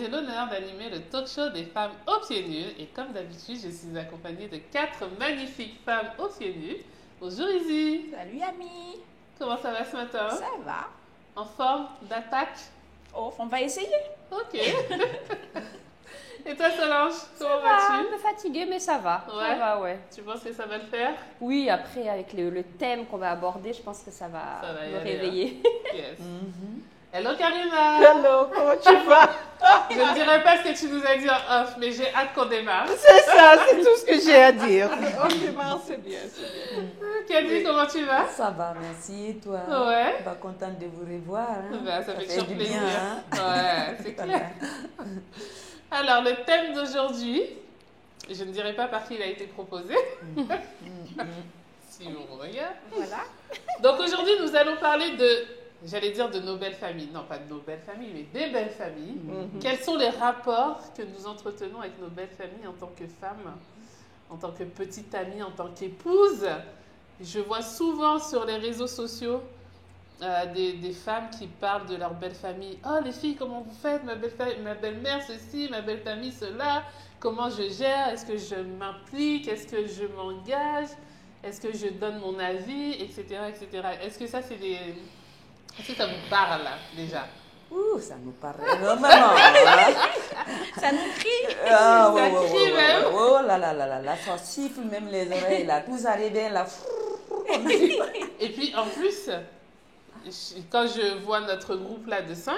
j'ai l'honneur d'animer le talk show des femmes aux pieds nus. Et comme d'habitude, je suis accompagnée de 4 magnifiques femmes aux pieds nus. Bonjour Izzy. Salut Ami. Comment ça va ce matin? Ça va. En forme d'attaque? Oh, on va essayer. Ok. Et toi Solange, comment Ça va, un vas-tu? peu fatiguée, mais ça va. Ouais. Ça va, ouais. Tu penses que ça va le faire? Oui, après, avec le thème qu'on va aborder, je pense que ça va Ça va y me aller, réveiller. Yes. Hello Karina. Hello, comment tu vas? Je ne dirai pas ce que tu nous as dit en off, mais j'ai hâte qu'on démarre. C'est ça, c'est tout ce que j'ai à dire. On démarre, c'est bien, c'est bien. Caddy, comment tu vas? Ça va, merci. Et toi? Ouais. Pas contente de vous revoir. Hein? Ben, ça fait toujours du plaisir. bien. Hein? Ouais, c'est clair. Alors, le thème d'aujourd'hui, je ne dirai pas par qui il a été proposé. Si on regarde. Voilà. Donc, aujourd'hui, nous allons parler de, j'allais dire de nos belles familles. Non, pas de nos belles familles, mais des belles familles. Quels sont les rapports que nous entretenons avec nos belles familles en tant que femmes, en tant que petite amie, en tant qu'épouse? Je vois souvent sur les réseaux sociaux des femmes qui parlent de leur belle famille. Oh les filles, comment vous faites? Ma belle-mère ceci, ma belle famille cela. Comment je gère? Est-ce que je m'implique? Est-ce que je m'engage? Est-ce que je donne mon avis? Etc. etc. Est-ce que ça c'est des... Est-ce que ça vous parle là, déjà? Ouh, ça nous parle énormément. Hein? Ça nous crie. Ah, Ça crie même. Oh là là là là là, ça siffle même les oreilles là. Tout ça revient là. Et puis en plus, quand je vois notre groupe là de 5,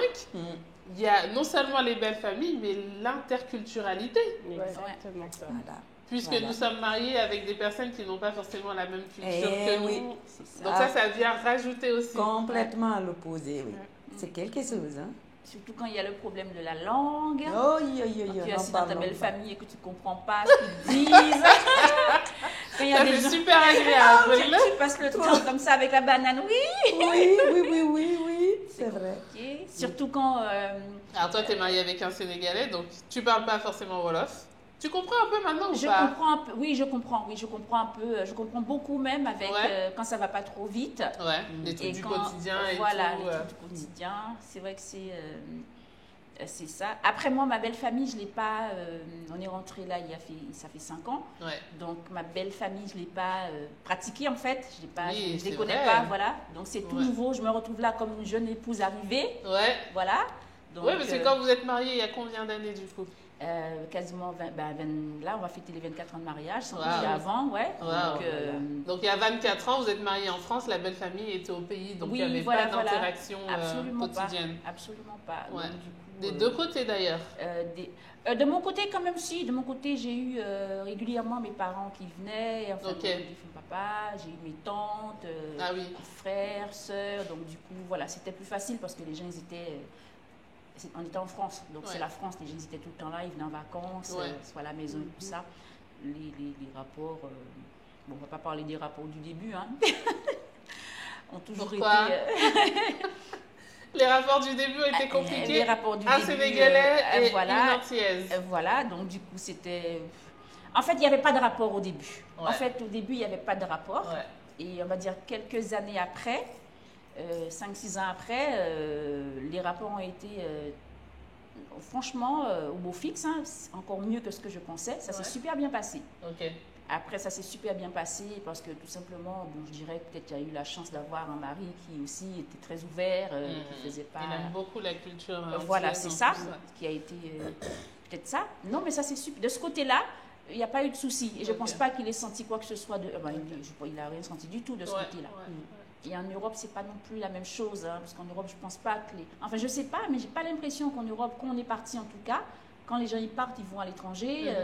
il y a non seulement les belles familles, mais l'interculturalité. Exactement. Voilà. Puisque Voilà. nous sommes mariés avec des personnes qui n'ont pas forcément la même culture Eh que nous. oui. Donc ça vient rajouter aussi. Complètement à l'opposé, oui. C'est quelque chose, hein. Surtout quand il y a le problème de la langue. Oh, Quand tu es assis dans ta belle famille. famille et que tu ne comprends pas ce qu'ils disent. Quand il y a Ça des fait gens super agréable. qui passent le temps comme ça avec la banane. Oui. Oui, c'est vrai. Ok. Surtout quand... Alors toi, tu es marié avec un Sénégalais, donc tu parles pas forcément Wolof. Tu comprends un peu maintenant ou je pas? comprends un peu. Oui, je comprends un peu. Je comprends beaucoup même avec Ouais. quand ça va pas trop vite. Ouais, les trucs Et du quand- quotidien et voilà, tout. les trucs du quotidien. C'est vrai que c'est ça. Après moi, ma belle famille, je l'ai pas. On est rentré là, ça fait 5 ans. Ouais. Donc ma belle famille, je l'ai pas pratiquée en fait. Je l'ai pas, Oui, je les c'est connais vrai. pas, voilà. Donc c'est tout Ouais. nouveau. Je me retrouve là comme une jeune épouse arrivée, Ouais. voilà. Donc, Ouais, parce que quand vous êtes mariés, il y a combien d'années du coup? quasiment 20, là, on va fêter les 24 ans de mariage, sans Wow. doute avant, ouais. Wow. Donc, Donc il y a 24 ans, vous êtes mariés en France, la belle famille était au pays, donc Oui, il n'y avait voilà, pas voilà. d'interaction absolument quotidienne. pas, absolument pas. Ouais. Donc, du coup, Des deux côtés d'ailleurs. de mon côté, quand même, si. De mon côté, j'ai eu régulièrement mes parents qui venaient, enfin, Ok. des papa, j'ai eu mes tantes, Ah oui. frères, sœurs. Donc, du coup, voilà, c'était plus facile parce que les gens, ils étaient. On était en France, donc Ouais. c'est la France, les gens ils étaient tout le temps là, ils venaient en vacances, Ouais. soit à la maison et tout ça. Les rapports, bon, on va pas parler des rapports du début, hein, ont toujours Pourquoi? été. Les rapports du début étaient compliqués. Les rapports du Un début. Sénégalais et voilà, une Antillaise. voilà, donc du coup c'était. En fait, il n'y avait pas de rapport au début. Ouais. En fait, au début, il n'y avait pas de rapport. Ouais. Et on va dire quelques années après, 5-6 ans après, les rapports ont été franchement au beau fixe, hein, encore mieux que ce que je pensais. Ça Ouais. s'est super bien passé. Ok. Après, ça s'est super bien passé parce que tout simplement, bon, je dirais que peut-être qu'il y a eu la chance d'avoir un mari qui aussi était très ouvert, qui faisait pas. Il aime beaucoup la culture. Voilà, antillaise, c'est en ça plus, ouais. qui a été peut-être ça. Non, mais ça c'est super. De ce côté-là, il n'y a pas eu de souci. Et je ne Ok. pense pas qu'il ait senti quoi que ce soit de. Il n'a rien senti du tout de ce Ouais, côté-là. ouais. Et en Europe, c'est pas non plus la même chose, hein, parce qu'en Europe, je pense pas que les. Enfin, je sais pas, mais j'ai pas l'impression qu'en Europe, quand on est parti en tout cas, quand les gens y partent, ils vont à l'étranger.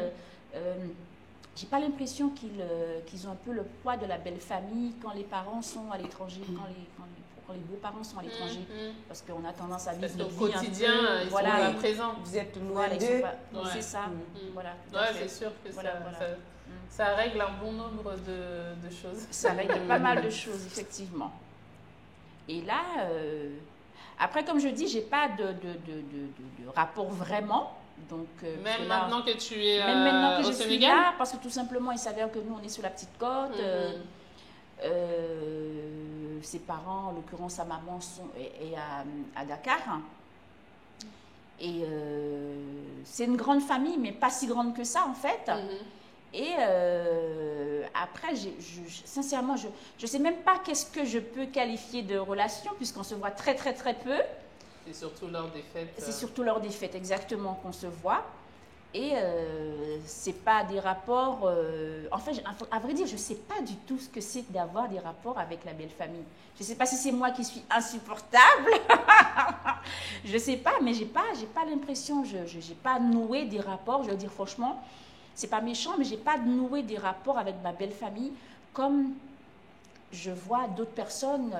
J'ai pas l'impression qu'ils ont un peu le poids de la belle famille quand les parents sont à l'étranger, quand les beaux-parents sont à l'étranger. Parce qu'on a tendance à Parce vivre qu'au notre vie un quotidien, peu, ils voilà, sont pas et- présents. Vous êtes loin voilà, ils sont d'eux. pas- Ouais. c'est ça. Voilà, tout à Ouais, fait. c'est sûr que Voilà, ça, voilà. ça règle un bon nombre de choses. Ça règle pas mal de choses, effectivement. Et là, après, comme je dis, j'ai pas de rapport vraiment. Donc, parce Même que là, maintenant que tu es même maintenant que au je suis Sénégal. là, parce que tout simplement, il s'avère que nous, on est sur la petite côte. Ses parents, en l'occurrence sa maman, est à Dakar. Et c'est une grande famille, mais pas si grande que ça, en fait. Et après, sincèrement, je ne sais même pas qu'est-ce que je peux qualifier de relation, puisqu'on se voit très, très, très peu. C'est surtout lors des fêtes. C'est surtout lors des fêtes, exactement, qu'on se voit. Et c'est pas des rapports... en fait, à vrai dire, je ne sais pas du tout ce que c'est d'avoir des rapports avec la belle famille. Je ne sais pas si c'est moi qui suis insupportable. Je ne sais pas, mais j'ai pas l'impression, je n'ai pas noué des rapports. Je veux dire, franchement, c'est pas méchant, mais j'ai pas noué des rapports avec ma belle famille comme je vois d'autres personnes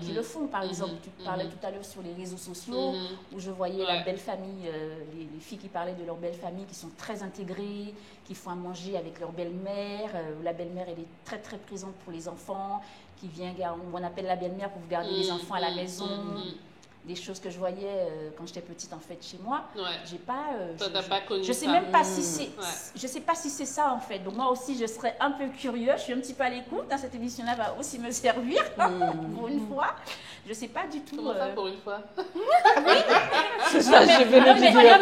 qui le font. Par exemple, tu parlais tout à l'heure sur les réseaux sociaux où je voyais la belle famille, les filles qui parlaient de leur belle famille, qui sont très intégrées, qui font à manger avec leur belle-mère. La belle-mère, elle est très très présente pour les enfants, qui vient, on appelle la belle-mère pour garder les enfants à la maison. Des choses que je voyais quand j'étais petite en fait chez moi. J'ai pas. Pas connu je sais ça. même pas si c'est. Je sais pas si c'est ça en fait. Donc moi aussi je serais un peu curieux. Je suis un petit peu à l'écoute. Cette émission-là va aussi me servir pour une fois. Je sais pas du tout. Comment ça pour une fois? C'est ça, je venais de dire.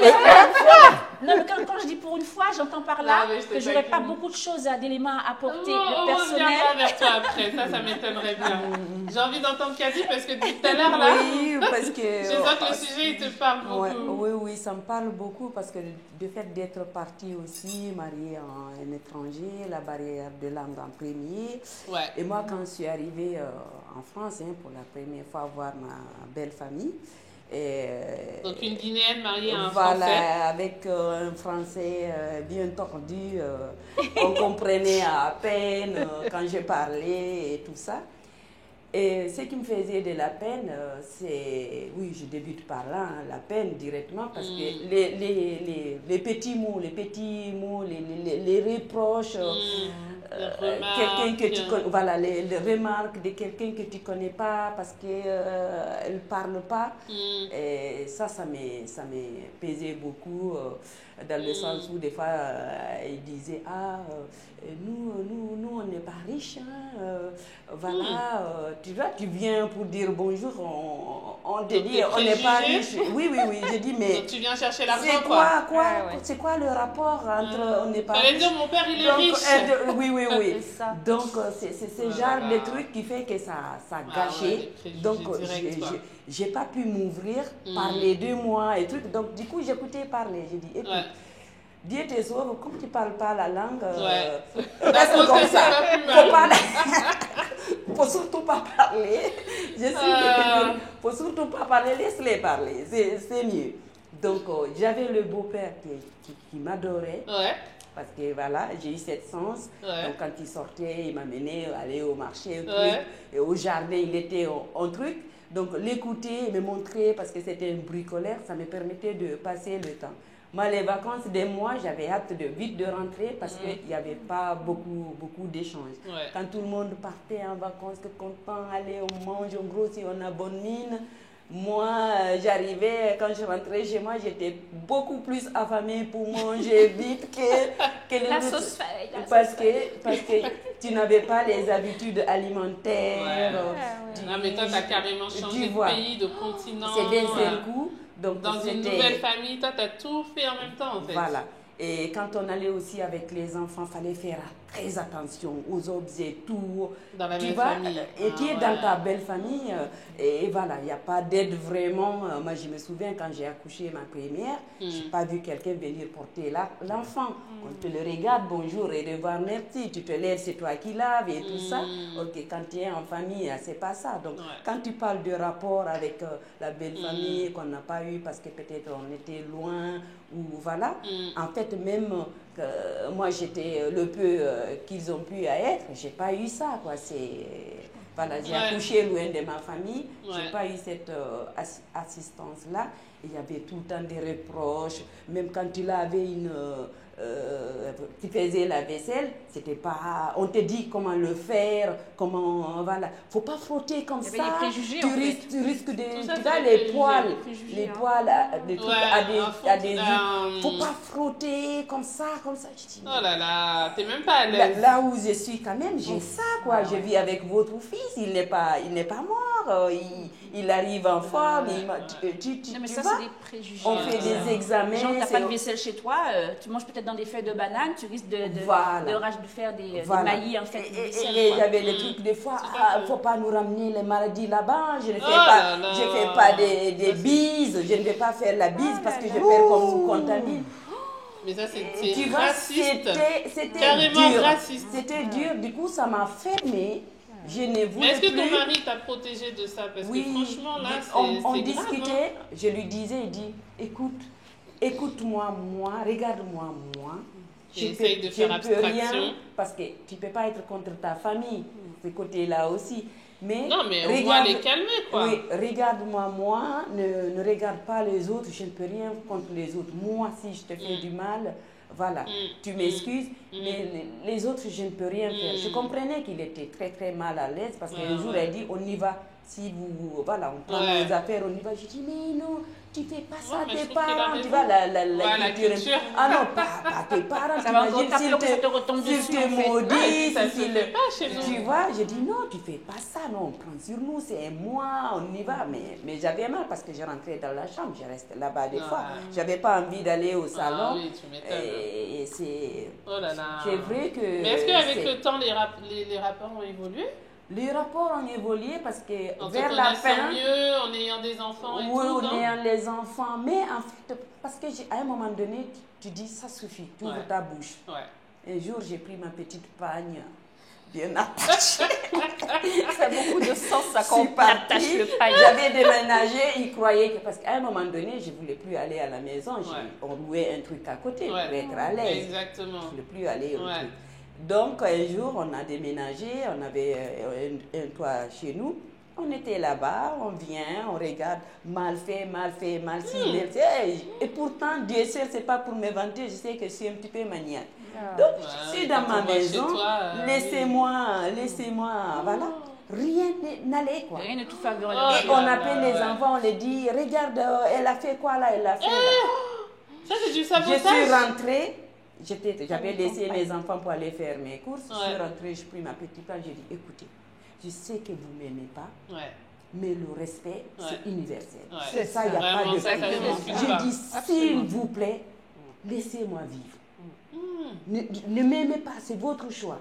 Non, mais quand je dis pour une fois, j'entends par là que j'aurais pas beaucoup de choses, d'éléments à apporter de personnel. On reviendra vers toi après. Ça m'étonnerait bien. J'ai envie d'entendre Cathy parce que depuis tout à l'heure là. Oui, parce que. Je sens que le sujet il te parle beaucoup. Oui, ça me parle beaucoup parce que le fait d'être partie aussi, mariée en un étranger, la barrière de langue en premier. Et moi, quand je suis arrivée en France pour la première fois voir ma belle famille. Donc une Guinéenne mariée à un Français. Français. Avec un Français bien tordu. On comprenait à peine quand je parlais et tout ça. Et ce qui me faisait de la peine, c'est, oui, je débute par là, la peine directement, parce que les petits mots, les reproches, quelqu'un que tu connais, voilà, les remarques de quelqu'un que tu connais pas parce qu'elle ne parle pas, et ça me pesait beaucoup, dans le sens où des fois, il disait, nous, on n'est pas riches, voilà, tu vois, tu viens pour dire bonjour, on te dit, on n'est pas riche. Oui, j'ai dit, mais... Donc tu viens chercher l'argent, c'est quoi le rapport entre on n'est pas riche? Fallait dire, mon père, il est riche. Oui. Donc, c'est ce genre de truc qui fait que ça gâchait. Donc, j'ai pas pu m'ouvrir, parler de moi et trucs. Donc, du coup, j'écoutais parler. J'ai dit, écoute, Dieu te sauve, comme tu ne parles pas la langue, reste comme ça. Faut surtout pas parler. Je suis faut surtout pas parler, laisse-les parler, c'est mieux. Donc, j'avais le beau-père qui m'adorait. Parce que voilà, j'ai eu cette sens. Donc, quand il sortait, il m'amenait aller au marché, et au jardin, il était en truc. Donc, l'écouter, me montrer, parce que c'était un bricoleur, ça me permettait de passer le temps. Moi, les vacances des mois, j'avais hâte de vite de rentrer parce qu'il n'y avait pas beaucoup d'échanges. Quand tout le monde partait en vacances, que content, allez, on mange, on grossit, on a bonne mine. Moi, j'arrivais, quand je rentrais chez moi, j'étais beaucoup plus affamée pour manger vite que les autres. Sauce faille, parce que tu n'avais pas les habitudes alimentaires. Mais toi, tu as carrément changé de pays, de continent. C'est d'un seul coup. Donc, dans une nouvelle famille, toi, tu as tout fait en même temps, en fait. Voilà. Et quand on allait aussi avec les enfants, il fallait faire très attention aux objets, tout. Dans la même famille. Et tu es dans ta belle famille. Et voilà, il n'y a pas d'aide vraiment. Moi, je me souviens quand j'ai accouché ma première, je n'ai pas vu quelqu'un venir porter l'enfant. On te le regarde, bonjour et revoir, merci. Tu te lèves, c'est toi qui laves et tout ça. Ok, quand tu es en famille, c'est pas ça. Donc, quand tu parles de rapport avec la belle famille qu'on n'a pas eu parce que peut-être on était loin ou voilà, en fait, même moi, j'étais le peu qu'ils ont pu être, j'ai pas eu ça, quoi. Voilà, j'ai accouché loin de ma famille, j'ai pas eu cette assistance-là. Il y avait tout le temps des reproches, même quand tu lavais tu faisais la vaisselle, c'était pas, on te dit comment le faire, comment, voilà, faut pas frotter comme ça. Tu risques de, tu vois les poils, des trucs à des yeux. Faut pas frotter comme ça. Je dis, oh là là, t'es même pas à l'aise. Là où je suis quand même, j'ai ça, quoi. Je vis avec votre fils, il n'est pas mort, il arrive en forme, tu mais ça, vois. c'est des préjugés. On fait des examens. Genre, t'as pas de vaisselle chez toi, tu manges peut-être dans des feuilles de banane, tu risques de faire des maillis en fait. Et j'avais les trucs des fois, il ne faut pas nous ramener les maladies là-bas, je ne fais pas des bises, je ne vais pas faire la bise parce que je perds comme nous contamine. Mais ça, c'est raciste. C'était carrément dur. raciste. C'était dur, du coup, ça m'a fermée. Je ne voulais plus. Mais est-ce que ton mari t'a protégé de ça? Parce que franchement, là, c'est on grave, discutait, hein. je lui disais, il dit, écoute-moi, regarde-moi, moi. J'essaye de faire abstraction. Rien, parce que tu ne peux pas être contre ta famille, ce côté-là aussi. Mais non, mais on doit les calmer, quoi. Oui, regarde-moi, moi, ne regarde pas les autres, je ne peux rien contre les autres. Moi, si je te fais du mal, voilà, tu m'excuses, mais les autres, je ne peux rien faire. Je comprenais qu'il était très, très mal à l'aise parce qu'un jour, elle dit, on y va. Si vous, voilà, on prend nos affaires, on y va. Je dis, mais non, tu ne fais pas ça, tes parents, tu vois, la culture. Ah non, pas tes parents, t'imagines s'ils te maudissent, tu vois. Je dis, non, tu ne fais pas ça, non, on prend sur nous, c'est moi, on y va. Mais j'avais mal parce que je rentrais dans la chambre, je restais là-bas des fois. Je n'avais pas envie d'aller au salon. Oui, tu m'étonnes. Et c'est... Oh là là. C'est vrai que... Mais est-ce qu'avec le temps, les rapports ont évolué? Les rapports ont évolué parce que en vers la fin, mieux, en ayant des enfants et oui, tout, en ayant les enfants, mais en fait, parce que à un moment donné, tu dis ça suffit, tu ouvres ta bouche. Un jour, j'ai pris ma petite pagne bien attachée. Ça a beaucoup de sens, ça, quand on attache le pagne. J'avais déménagé, ils croyaient que, parce qu'à un moment donné, je ne voulais plus aller à la maison, on louait un truc à côté pour être à l'aise. Exactement. Je ne voulais plus aller au truc. Donc, un jour, on a déménagé, on avait un toit chez nous. On était là-bas, on vient, on regarde, mal fait, mal ci, mal fait. Et pourtant, Dieu seul, ce n'est pas pour me vanter, je sais que je suis un petit peu maniaque. Donc, je suis dans ma maison, laissez-moi, voilà. Rien n'allait, quoi. Rien ne tout faveur. Et on appelle les enfants, on les dit, regarde, elle a fait quoi là, elle a fait là. Ça, c'est du sabotage. Je suis rentrée. J'avais laissé mes enfants pour aller faire mes courses. Je suis rentrée, je pris ma petite paille, j'ai dit, écoutez, je sais que vous ne m'aimez pas, mais le respect, c'est universel. C'est ça, il n'y a pas de prix. Je dis, s'il vous plaît, laissez-moi vivre. Ne m'aimez pas, c'est votre choix,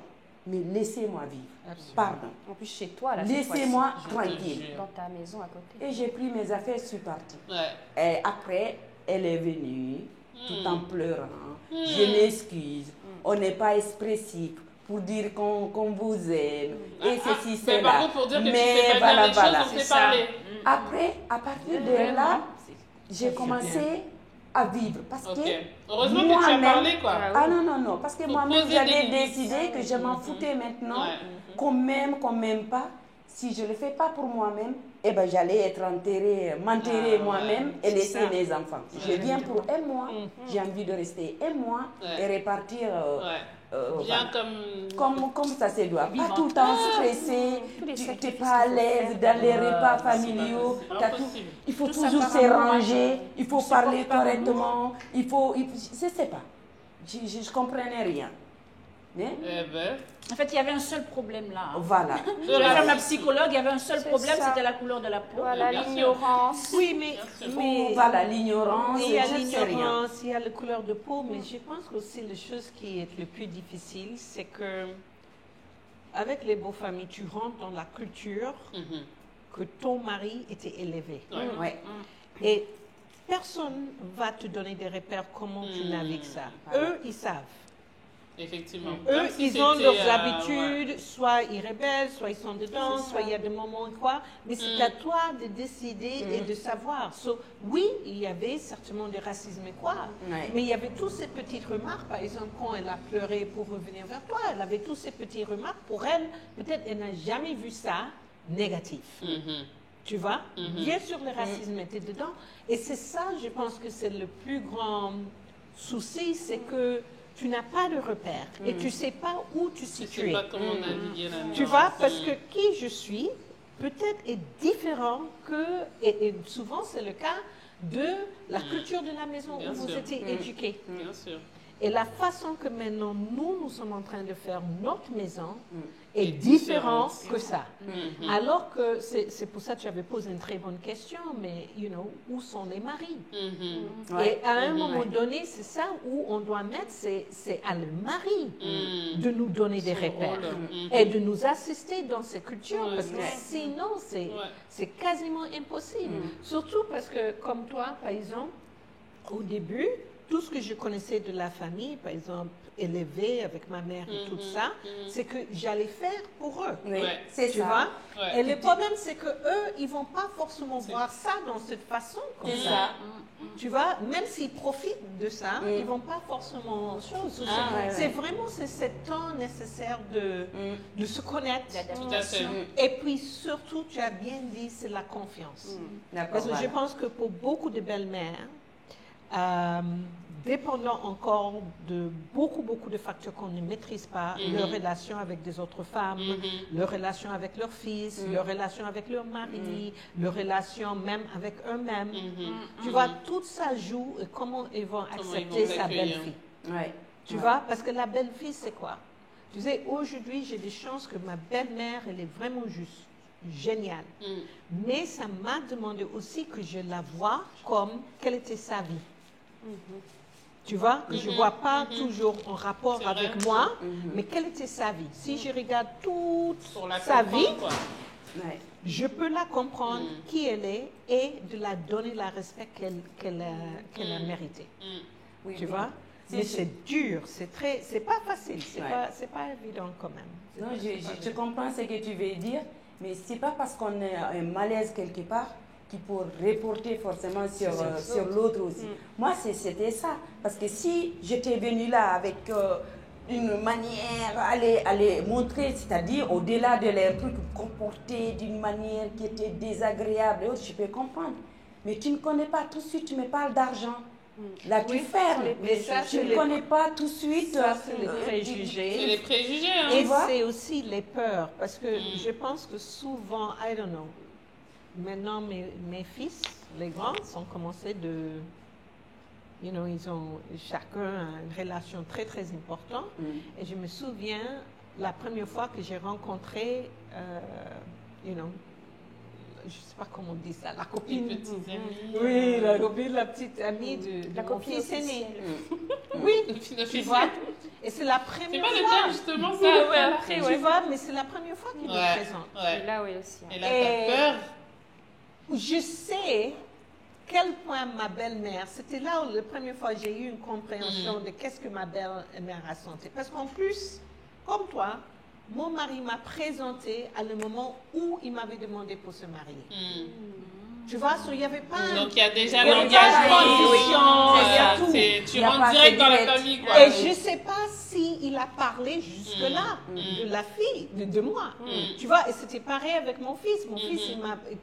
mais laissez-moi vivre. Absolument. Pardon. En plus, chez toi, là, laissez-moi tranquille. Dans ta maison à côté. Et j'ai pris mes affaires, je suis partie. Et après, elle est venue, tout en pleurant. Je m'excuse, on n'est pas expressif pour dire qu'on vous aime, et ceci, c'est là. Par contre, pour dire que tu fais pas bien les choses, on s'est parlé. Après, à partir de là, j'ai commencé à vivre. Parce que heureusement que tu as parlé, quoi. Ah non, parce que moi-même, j'avais décidé que je m'en foutais maintenant, qu'on m'aime pas. Si je ne le fais pas pour moi-même, eh ben, j'allais être m'enterrer moi-même et laisser mes enfants. Je viens pour un mois, j'ai envie de rester un mois et repartir bien comme ça se doit. Pas tout le temps stressé, tu n'es pas à l'aise dans les repas familiaux. Il faut toujours se ranger, il faut parler correctement, je ne sais pas, je ne comprenais rien. En fait, il y avait un seul problème là. Voilà. Je vais faire ma psychologue, il y avait un seul problème, c'était la couleur de la peau. Voilà, l'ignorance. Oui, mais voilà, l'ignorance. Il y a l'ignorance, il y a la couleur de peau, mais je pense que aussi la chose qui est le plus difficile, c'est que avec les beaux familles, tu rentres dans la culture que ton mari était élevé. Et personne va te donner des repères comment tu navigues ça. Eux, ils savent. Effectivement. Eux, ils ont leurs habitudes, soit ils rebellent, soit ils sont dedans, soit il y a des moments quoi. Mais c'est à toi de décider et de savoir. Oui, il y avait certainement du racisme et quoi, mais il y avait toutes ces petites remarques. Par exemple, quand elle a pleuré pour revenir vers toi, elle avait toutes ces petites remarques. Pour elle, peut-être elle n'a jamais vu ça négatif. Tu vois? Bien sûr, le racisme était dedans. Et c'est ça, je pense que c'est le plus grand souci, c'est que tu n'as pas de repère et tu ne sais pas où tu situes. Tu ne sais pas comment naviguer là-dedans. Tu vois, parce que qui je suis, peut-être est différent que, et souvent c'est le cas, de la culture de la maison où vous étiez éduqués. Bien sûr. Et la façon que maintenant nous sommes en train de faire notre maison est différente que ça. Alors que c'est pour ça que tu avais posé une très bonne question, mais où sont les maris? Et à un moment donné, c'est ça où on doit mettre, c'est à le mari de nous donner des repères et de nous assister dans ces cultures, parce que sinon c'est quasiment impossible. Surtout parce que comme toi, par exemple, au début, tout ce que je connaissais de la famille, par exemple, élevée avec ma mère et tout ça, c'est que j'allais faire pour eux. Oui, c'est Tu ça. vois? Et le problème, c'est que eux, ils vont pas forcément voir ça dans cette façon. Comme C'est ça. ça. Tu vois? Même s'ils profitent de ça, ils vont pas forcément chose. C'est vraiment ce temps nécessaire de se connaître. Tout à fait. Et puis surtout, tu as bien dit, c'est la confiance. Parce que je pense que pour beaucoup de belles-mères, dépendant encore de beaucoup de facteurs qu'on ne maîtrise pas, leur relation avec des autres femmes, leur relation avec leurs fils, leur relation avec leur mari, leur relation même avec eux-mêmes. Tu vois, tout ça joue et comment ils vont accepter sa belle-fille. Tu vois, parce que la belle-fille, c'est quoi? Tu sais, aujourd'hui, j'ai des chances que ma belle-mère, elle est vraiment juste, géniale. Mais ça m'a demandé aussi que je la voie comme quelle était sa vie. Tu vois, que je ne vois pas toujours en rapport avec moi, mais quelle était sa vie. Si je regarde toute sa vie, je peux la comprendre, qui elle est, et de la donner le respect qu'elle a mérité. Tu vois? Mais c'est dur, c'est pas facile, c'est pas évident quand même. Non, je comprends ce que tu veux dire, mais c'est pas parce qu'on a un malaise quelque part qu'il faut reporter forcément sur l'autre aussi. Moi, c'était ça. Parce que si j'étais venue là avec une manière, aller montrer, c'est-à-dire au-delà de leurs trucs, comporter d'une manière qui était désagréable, et autres, je peux comprendre. Mais tu ne connais pas, tout de suite, tu me parles d'argent. Là, tu fermes. Mais ça, tu ne connais pas tout de suite. Ça, c'est les préjugés. C'est les préjugés, hein. Et c'est aussi les peurs. Parce que je pense que souvent, I don't know, maintenant, mes fils, les grands, ont commencé ils ont chacun une relation très, très importante. Et je me souviens, la première fois que j'ai rencontré, je ne sais pas comment on dit ça, la copine. Les petites amies. Oui, la petite amie de mon fils aîné. Oui, tu vois. Et c'est la première C'est fois. pas le terme, justement, ça. Après, Tu vois, mais c'est la première fois qu'il me présente. Et là, oui, aussi. Et là, t'as peur. Je sais quel point ma belle-mère, c'était là où la première fois j'ai eu une compréhension de qu'est-ce que ma belle-mère a senti. Parce qu'en plus, comme toi, mon mari m'a présenté à le moment où il m'avait demandé pour se marier. Tu vois, il n'y avait pas... Donc, il y a déjà il y avait l'engagement. il y a tout. Tu rentres direct dans la famille, quoi. Et je ne sais pas s'il a parlé jusque-là de la fille, de moi. Tu vois, et c'était pareil avec mon fils. Mon fils,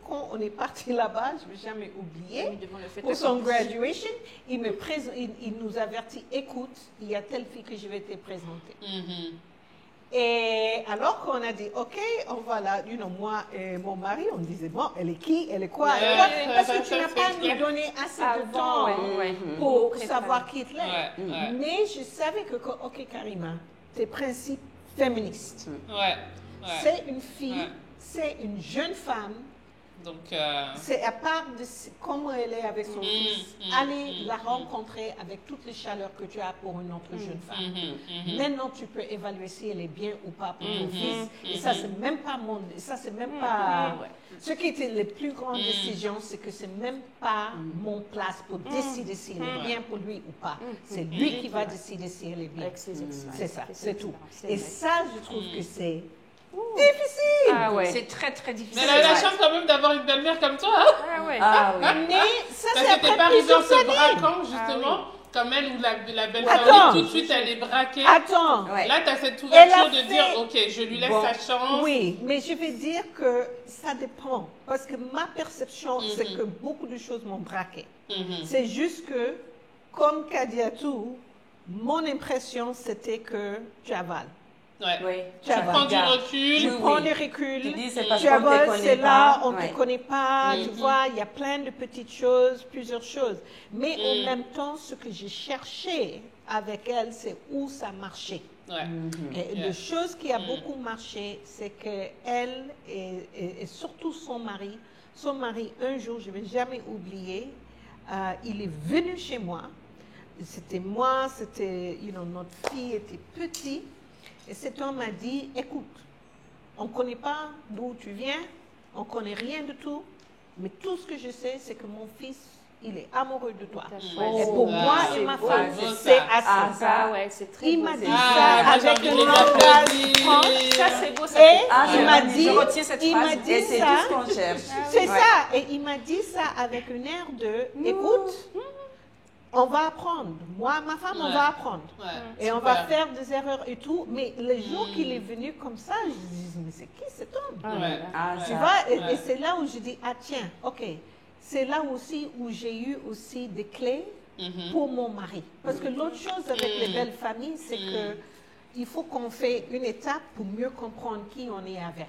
quand on est parti là-bas, je ne vais jamais oublier, pour son graduation, il nous avertit, écoute, il y a telle fille que je vais te présenter. Et alors qu'on a dit, OK, on va là, moi et mon mari, on disait, bon, elle est qui, elle est quoi, parce que tu n'as pas nous donné assez de temps pour savoir qui tu es. Mais je savais que, OK, Karima, tes principes féministes, c'est une fille, c'est une jeune femme. Donc, c'est à part de comment elle est avec son fils, aller la rencontrer avec toutes les chaleurs que tu as pour une autre jeune femme. Maintenant, tu peux évaluer si elle est bien ou pas pour ton fils. Et ça, c'est même pas ce qui était les plus grandes décisions, c'est que c'est même pas mon place pour décider si elle est bien pour lui ou pas. C'est lui qui va décider si elle est bien. C'est ça, c'est tout. Et ça, je trouve que c'est difficile. Ah ouais. C'est très très difficile. mais elle a la chance quand même d'avoir une belle-mère comme toi. Hein. Ah ouais. Ah oui. Mais ça, Parce c'est que t'es après pas arrivé en plusieurs se années. braquant, justement, comme elle ou la belle Attends. famille, tout de suite elle est braquée. Attends. Ouais. Là, tu as cette Elle a ouverture de fait- dire, OK, je lui laisse Bon. sa chance. Oui, mais je vais dire que ça dépend. Parce que ma perception, c'est que beaucoup de choses m'ont braqué. C'est juste que, comme Kadiatou, mon impression, c'était que tu avales. Ouais. Oui. Tu prends du recul. Tu Oui, prends oui. du recul. Tu dis, c'est parce Tu qu'on te avales, connaît c'est pas. là, on ne Ouais. te connaît pas. Tu vois, il y a plein de petites choses, plusieurs choses. Mais en même temps, ce que j'ai cherché avec elle, c'est où ça marchait. Ouais. Et la chose qui a beaucoup marché, c'est qu'elle et surtout son mari, un jour, je ne vais jamais oublier, il est venu chez moi. C'était moi, notre fille était petite. Et cet homme m'a dit, écoute, on ne connaît pas d'où tu viens, on ne connaît rien du tout, mais tout ce que je sais, c'est que mon fils, il est amoureux de toi. Et pour moi et ma femme, c'est assez. Ça, ouais, c'est très Il beau. m'a dit ça avec j'ai un envie de langage l'applaudir. franc. Ça, c'est beau. Ça Et fait- il m'a dit, je retiens cette il phrase. m'a dit Et c'est ça. tout ce qu'on cherche. C'est ça. Et il m'a dit ça avec un air de, écoute, on va apprendre. Moi, ma femme, on Ouais. va apprendre. Ouais, Et on super. va faire des erreurs et tout. Mais le jour qu'il est venu comme ça, je dis, mais c'est qui cet homme? Ouais. Ah, Ouais. Tu ça. vois, Ouais. et c'est là où je dis, ah tiens, ok. C'est là aussi où j'ai eu aussi des clés pour mon mari. Parce que l'autre chose avec les belles familles, c'est que il faut qu'on fait une étape pour mieux comprendre qui on est avec.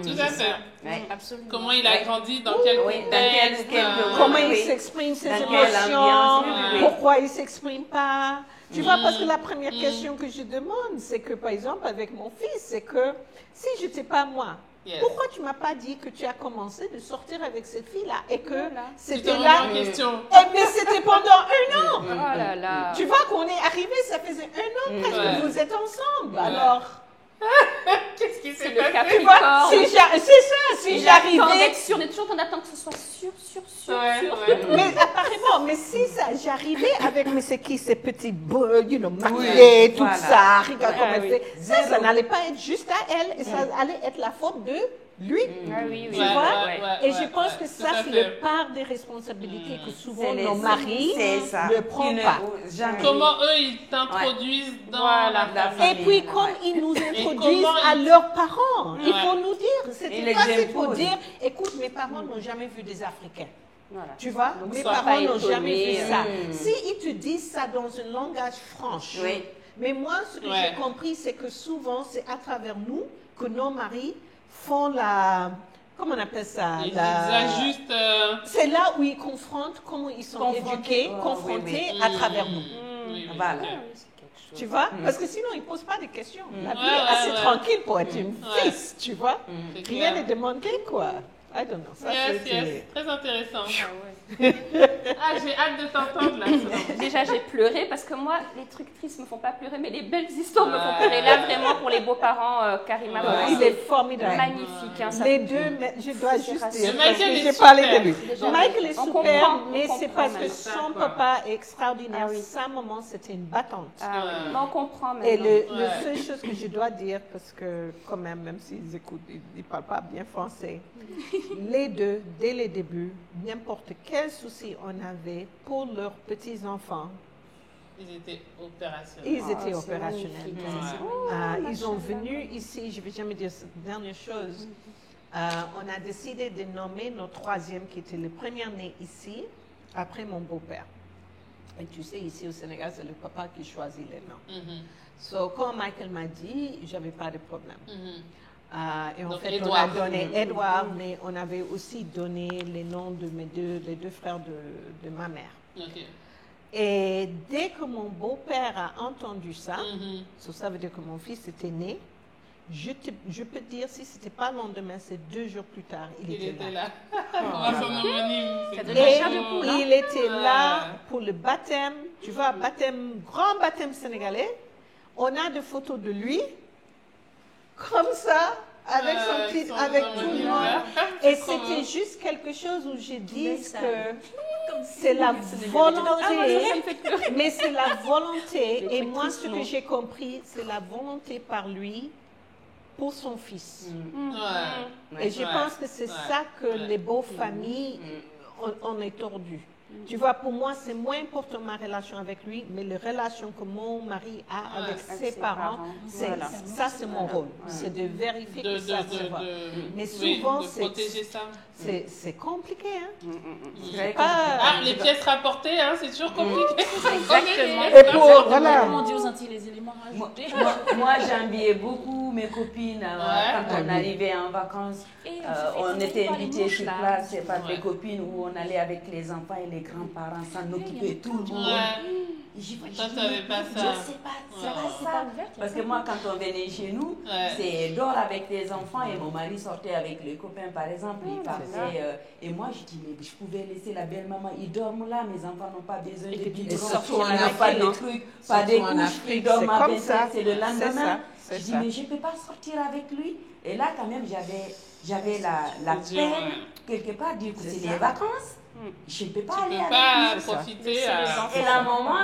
Tout à fait. Ouais. Absolument. Comment il a grandi, dans quel Oui, dans quel- contexte. Comment Oui. il s'exprime ses Dans quelle émotions, ambiance, oui. pourquoi il ne s'exprime pas. Tu vois, parce que la première question que je demande, c'est que, par exemple, avec mon fils, c'est que si je n'étais pas moi, Yes. pourquoi tu ne m'as pas dit que tu as commencé de sortir avec cette fille-là et que Voilà. Tu te c'était remets là. en question. Mais c'était pendant 1 an. Oh là là. Tu vois qu'on est arrivé, ça faisait 1 an presque Ouais. que vous êtes ensemble. Ouais. Alors, Qu'est-ce qui s'est Le passé? cap- tu vois, Capricorne. c'est ça, si On attend j'arrivais. d'être sûr, on est toujours en attend que ce soit sûr. Ouais, sûr. ouais. Mais apparemment, mais si ça, j'arrivais avec, mais c'est qui ces petits, maquillés, tout voilà. ça, regarde comme Ah, elle oui. fait. Ça n'allait pas être juste à elle, et ça allait être la faute de lui. Ah oui, oui. Tu vois? Et ouais, je pense ouais, que tout ça, à c'est fait. le part des responsabilités que souvent C'est les- nos maris c'est ça. ne prennent pas. Jamais. Comment eux, ils t'introduisent dans Voilà. la La famille. Et puis, comme ils nous introduisent comment à ils- leurs parents, il Ouais. faut nous dire. Ils C'était les pas assez pour imposent. dire, écoute, mes parents n'ont jamais vu des Africains. Voilà. Tu vois, Donc, mes sois parents pas n'ont étonné. jamais vu ça. Mm. Si ils te disent ça dans un langage franche, Oui. mais moi, ce que Ouais. j'ai compris, c'est que souvent, c'est à travers nous que nos maris font la... Comment on appelle ça? Ils La- ajustent. C'est là où ils confrontent comment ils sont Confrontés. éduqués, Oh, confrontés oui, à travers nous. Oui, oui, Voilà. ok. Tu vois? Parce que sinon, ils ne posent pas de questions. La vie Ouais, est assez ouais. tranquille pour être une Ouais. fils, tu vois? C'est Rien clair. n'est demandé, quoi. I don't know. Ça, Yes, c'était- yes. Très intéressant. Ah, j'ai hâte de t'entendre là. Solange. Déjà, j'ai pleuré parce que moi, les trucs tristes me font pas pleurer, mais les belles histoires me font Ouais. pleurer. Là, vraiment, pour les beaux-parents, Karima, Ouais. vraiment, Il est formidable. magnifique. Hein, ça- Les deux, mais je dois juste rassurant. dire, Mais parce Michael que est j'ai parlé super. de lui. Déjà, Michael est on super, comprend, mais on c'est comprend parce que même. son quoi. papa est extraordinaire. Ah oui. Sa maman, c'était une battante. Ah ouais. Ouais. Mais on comprend Et maintenant. le Ouais. seule chose que je dois dire, parce que quand même s'ils écoutent, ils ne parlent pas bien français, les deux, dès le début, n'importe quel souci on avait pour leurs petits-enfants, Ils étaient opérationnels. ils Ah, étaient c'est opérationnels. magnifique, Ouais. ça, c'est- Ils sont venus ici, je ne vais jamais dire cette dernière chose. On a décidé de nommer notre troisième, qui était le premier né ici, après mon beau-père. Et tu sais, ici au Sénégal, c'est le papa qui choisit les noms. So, quand Michael m'a dit, je n'avais pas de problème. Et en Donc, fait, Edouard. on a donné Edouard, mais on avait aussi donné les noms de les deux frères de ma mère. Ok. Et dès que mon beau-père a entendu ça, Mhm. ça veut dire que mon fils était né, je peux dire, si ce n'était pas le lendemain, c'est 2 jours plus tard, il était là. On va son homonyme. c'est Ça trop donne la chair beau. de poule, hein. Il était là Ouais. pour le baptême, tu vois, grand baptême sénégalais. On a des photos de lui, comme ça, avec Ouais, son petit, son avec tout le homonyme, monde. là. Et Trop c'était beau. juste quelque chose où j'ai dit ça. que c'est la Ah, moi, ça me volonté, fait pleurer. mais c'est la volonté. Les Et trucs moi, tristes, ce que non. j'ai compris, c'est la volonté par lui pour son fils. Ouais. Et je Ouais. pense que c'est Ouais. ça que Ouais. les beaux familles, on est tordus. Tu vois, pour moi, c'est moins important ma relation avec lui, mais la relation que mon mari a Ouais. avec ses parents, Voilà. ça c'est mon rôle. C'est de vérifier que ça se voit. Mais oui, souvent, de c'est- protéger ça. C'est compliqué, hein? Très Pas- Ah, les pièces rapportées, hein, c'est toujours compliqué. Exactement. Et pour, voilà. Comment on dit aux Antilles les éléments rajoutés? Moi, j'enviais beaucoup mes copines quand on arrivait en vacances. Et On était invités sur place par Ouais. des copines où on allait avec les enfants et les grands-parents s'en occupaient, tout le monde. Ouais. Toi, tu n'avais pas ça. Je sais pas, c'est pas ça. Parce que moi, quand on venait chez nous, c'est dors avec tes enfants et mon mari sortait avec les copains, par exemple. Il partait. Et moi, je dis, mais je pouvais laisser la belle-maman, ils dorment là, mes enfants n'ont pas besoin de biberon, pas de trucs, pas des couches, ils dorment à 27, c'est le lendemain. Je dis, mais je ne peux pas sortir avec lui. Et là, quand même, j'avais la peine, quelque part, dire que c'est les vacances. Je ne peux pas aller avec lui. Profiter. Et la maman,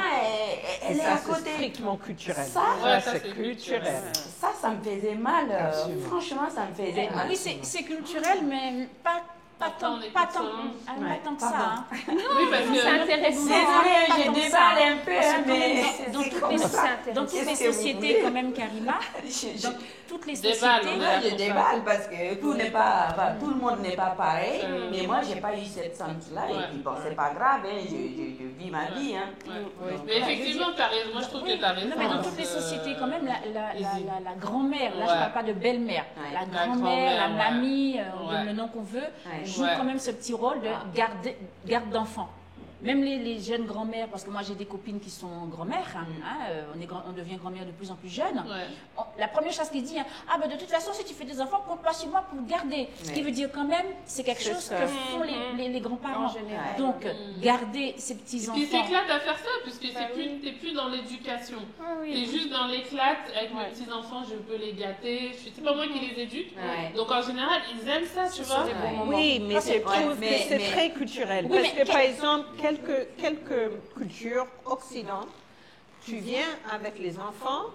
elle est à côté. C'est strictement culturel. Ça, c'est culturel. Ça me faisait mal. Franchement, ça me faisait mal. Oui, c'est culturel, mais pas tant que ça. Hein. Oui, parce que c'est intéressant. Désolée, je déballe un peu, mais dans toutes les sociétés, quand même, Karima, dans toutes les sociétés... Je déballe parce que tout le monde n'est pas pareil, mais moi, je n'ai pas eu cette chance-là, et puis bon, c'est pas grave, hein, je vis ma vie. Hein. Mais effectivement, tu as raison, moi je trouve que tu as raison. Non, mais dans toutes les sociétés, quand même, la grand-mère, là je ne parle pas de belle-mère, la grand-mère, la mamie, on donne le nom qu'on veut, joue quand même ce petit rôle de garde d'enfants. Même les jeunes grand-mères, parce que moi j'ai des copines qui sont grand-mères, on devient grand-mère de plus en plus jeune. La première chose qu'ils disent, de toute façon, si tu fais des enfants, compte pas sur moi pour garder. Ce qui veut dire quand même, c'est quelque chose que font les grands-parents. Donc, garder ces petits-enfants. Et puis t'éclates à faire ça, puisque t'es plus dans l'éducation. T'es juste dans l'éclate, avec mes petits-enfants, je peux les gâter. C'est pas moi qui les éduque. Donc en général, ils aiment ça, tu vois. Oui, mais c'est très culturel. Parce que par exemple, quelques cultures occidentales, tu viens avec les enfants,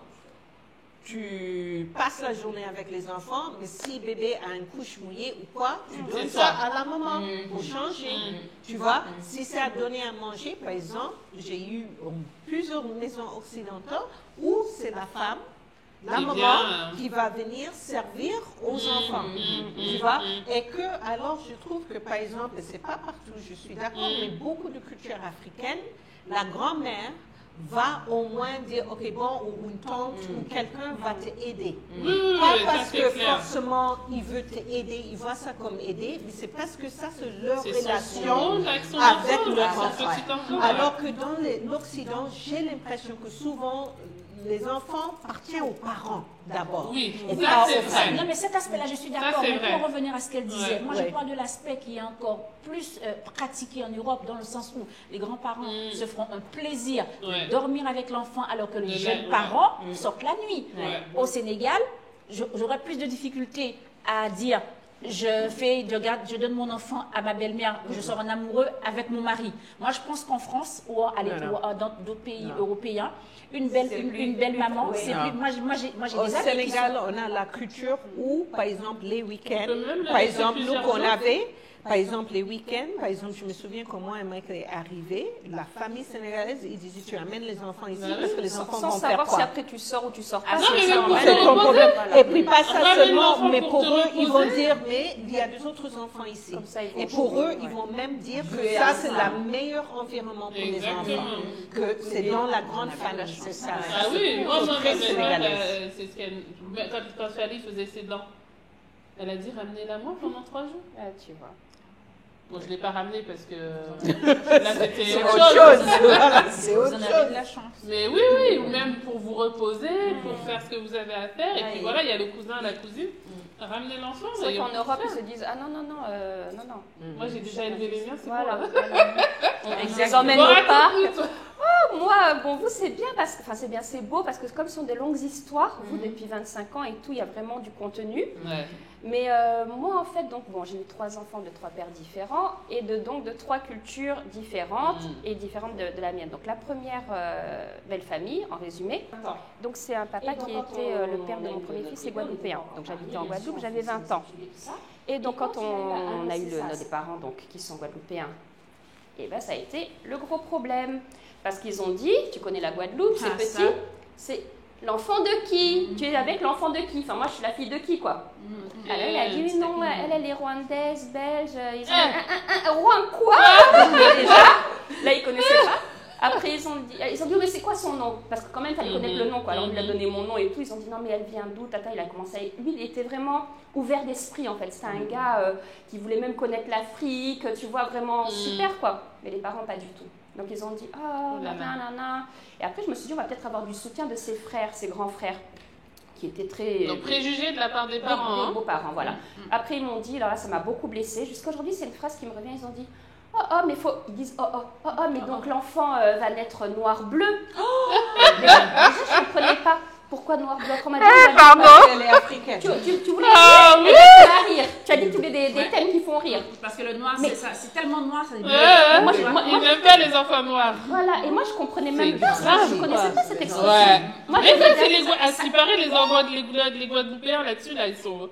tu passes la journée avec les enfants, mais si bébé a une couche mouillée ou quoi, tu donnes ça à la maman pour changer. Tu vois, si c'est à donner à manger, par exemple, j'ai eu plusieurs maisons occidentales où c'est la femme, la maman qui va venir servir aux enfants, tu vois, et que, alors je trouve que par exemple, c'est pas partout, je suis d'accord, mais beaucoup de cultures africaines, la grand-mère va au moins dire, ok, bon, ou une tante ou quelqu'un va t'aider. Pas parce que forcément il veut t'aider, il voit ça comme aider, mais c'est parce que ça, c'est leur relation avec leur enfant. Alors que dans l'Occident, j'ai l'impression que souvent, les enfants appartiennent aux parents d'abord. Oui, ça c'est vrai. Non, mais cet aspect-là, je suis d'accord. Mais pour revenir à ce qu'elle disait, moi je parle de l'aspect qui est encore plus pratiqué en Europe, dans le sens où les grands-parents se feront un plaisir de dormir avec l'enfant alors que les jeunes parents sortent la nuit. Au Sénégal, j'aurais plus de difficultés à dire je donne mon enfant à ma belle-mère, je sors en amoureux avec mon mari. Moi, je pense qu'en France ou dans d'autres pays européens, une belle maman, c'est plus. Moi, j'ai des amis. Au Sénégal, on a la culture où, par exemple, les week-ends, par exemple, nous qu'on avait. Par exemple, les week-ends, par exemple, je me souviens quand moi et Mike est arrivé, la famille sénégalaise, ils disaient, tu amènes les enfants ici parce que les enfants vont faire quoi? Sans savoir si après tu sors ou tu sors pas. C'est ton problème. Et puis pas ça seulement, mais pour eux, ils vont dire, mais il y a deux autres enfants ici. Et pour eux, ils vont même dire que ça, c'est le meilleur environnement pour les enfants. Que c'est dans la grande famille, c'est ça. Ah oui, moi, ma belle-mère, c'est ce qu'elle... Quand Charlie faisait ses dents, elle a dit, ramenez-la moi pendant 3 jours. Ah, tu vois. Bon, je ne l'ai pas ramené parce que là, c'était autre chose. C'est autre chose. Vous en avez de la chance. Mais oui, ou même pour vous reposer, pour faire ce que vous avez à faire. Et puis voilà, il y a le cousin, la cousine. Ramenez l'enfant. C'est vrai qu'en Europe, ils se disent, ah non. Moi, j'ai déjà élevé les miens, c'est voilà. On les emmène au parc. Oh, moi, bon, vous, c'est bien, c'est bien, c'est beau, parce que comme ce sont des longues histoires, vous, depuis 25 ans et tout, il y a vraiment du contenu. Ouais. Mais moi, en fait, donc, bon, j'ai eu 3 enfants de 3 pères différents et de 3 cultures différentes et différentes de la mienne. Donc, la première belle famille, en résumé. Donc, c'est un papa qui était le père de mon premier fils, c'est guadeloupéen. Donc, j'habitais en Guadeloupe, j'avais 20 ans. Et donc, quand on a eu nos parents donc, qui sont guadeloupéens, et ben, ça a été le gros problème. Parce qu'ils ont dit, tu connais la Guadeloupe, c'est petit, c'est l'enfant de qui? Tu es avec l'enfant de qui? Enfin, moi, je suis la fille de qui, quoi? Alors, elle a dit, non, elle est rwandaise, belge, ils ont Rouen quoi? Déjà, là, ils ne connaissaient pas. Après, ils ont dit, mais c'est quoi son nom? Parce que quand même, il fallait connaître le nom, quoi. Alors, on lui a donné mon nom et tout. Ils ont dit, non, mais elle vient d'où? Tata, il a commencé. Lui, il était vraiment ouvert d'esprit, en fait. C'était un gars qui voulait même connaître l'Afrique, tu vois, vraiment super, quoi. Mais les parents, pas du tout. Donc, ils ont dit, nanana. Et après, je me suis dit, on va peut-être avoir du soutien de ses frères, ses grands frères, qui étaient très. Donc, préjugés de la part des parents. Des beaux-parents, voilà. Après, ils m'ont dit, alors là, ça m'a beaucoup blessée. Jusqu'à aujourd'hui, c'est une phrase qui me revient. Ils ont dit, mais faut. Ils disent, mais donc l'enfant va naître noir-bleu. Déjà, je ne comprenais pas. Pourquoi noir-bleu? Quand on m'a dit, Elle est africaine. Tu voulais rire. Tu as dit que tu voulais des thèmes qui font rire. Parce que le noir, c'est ça. C'est tellement noir, ça. Moi, ils n'aiment pas les enfants noirs. Voilà, et moi, je comprenais même pas. Je ne connaissais pas cette expression. Ouais. Moi, Mais ça, c'est à ce qui paraît, les enfants les Guadeloupéens là-dessus, là, ils sont.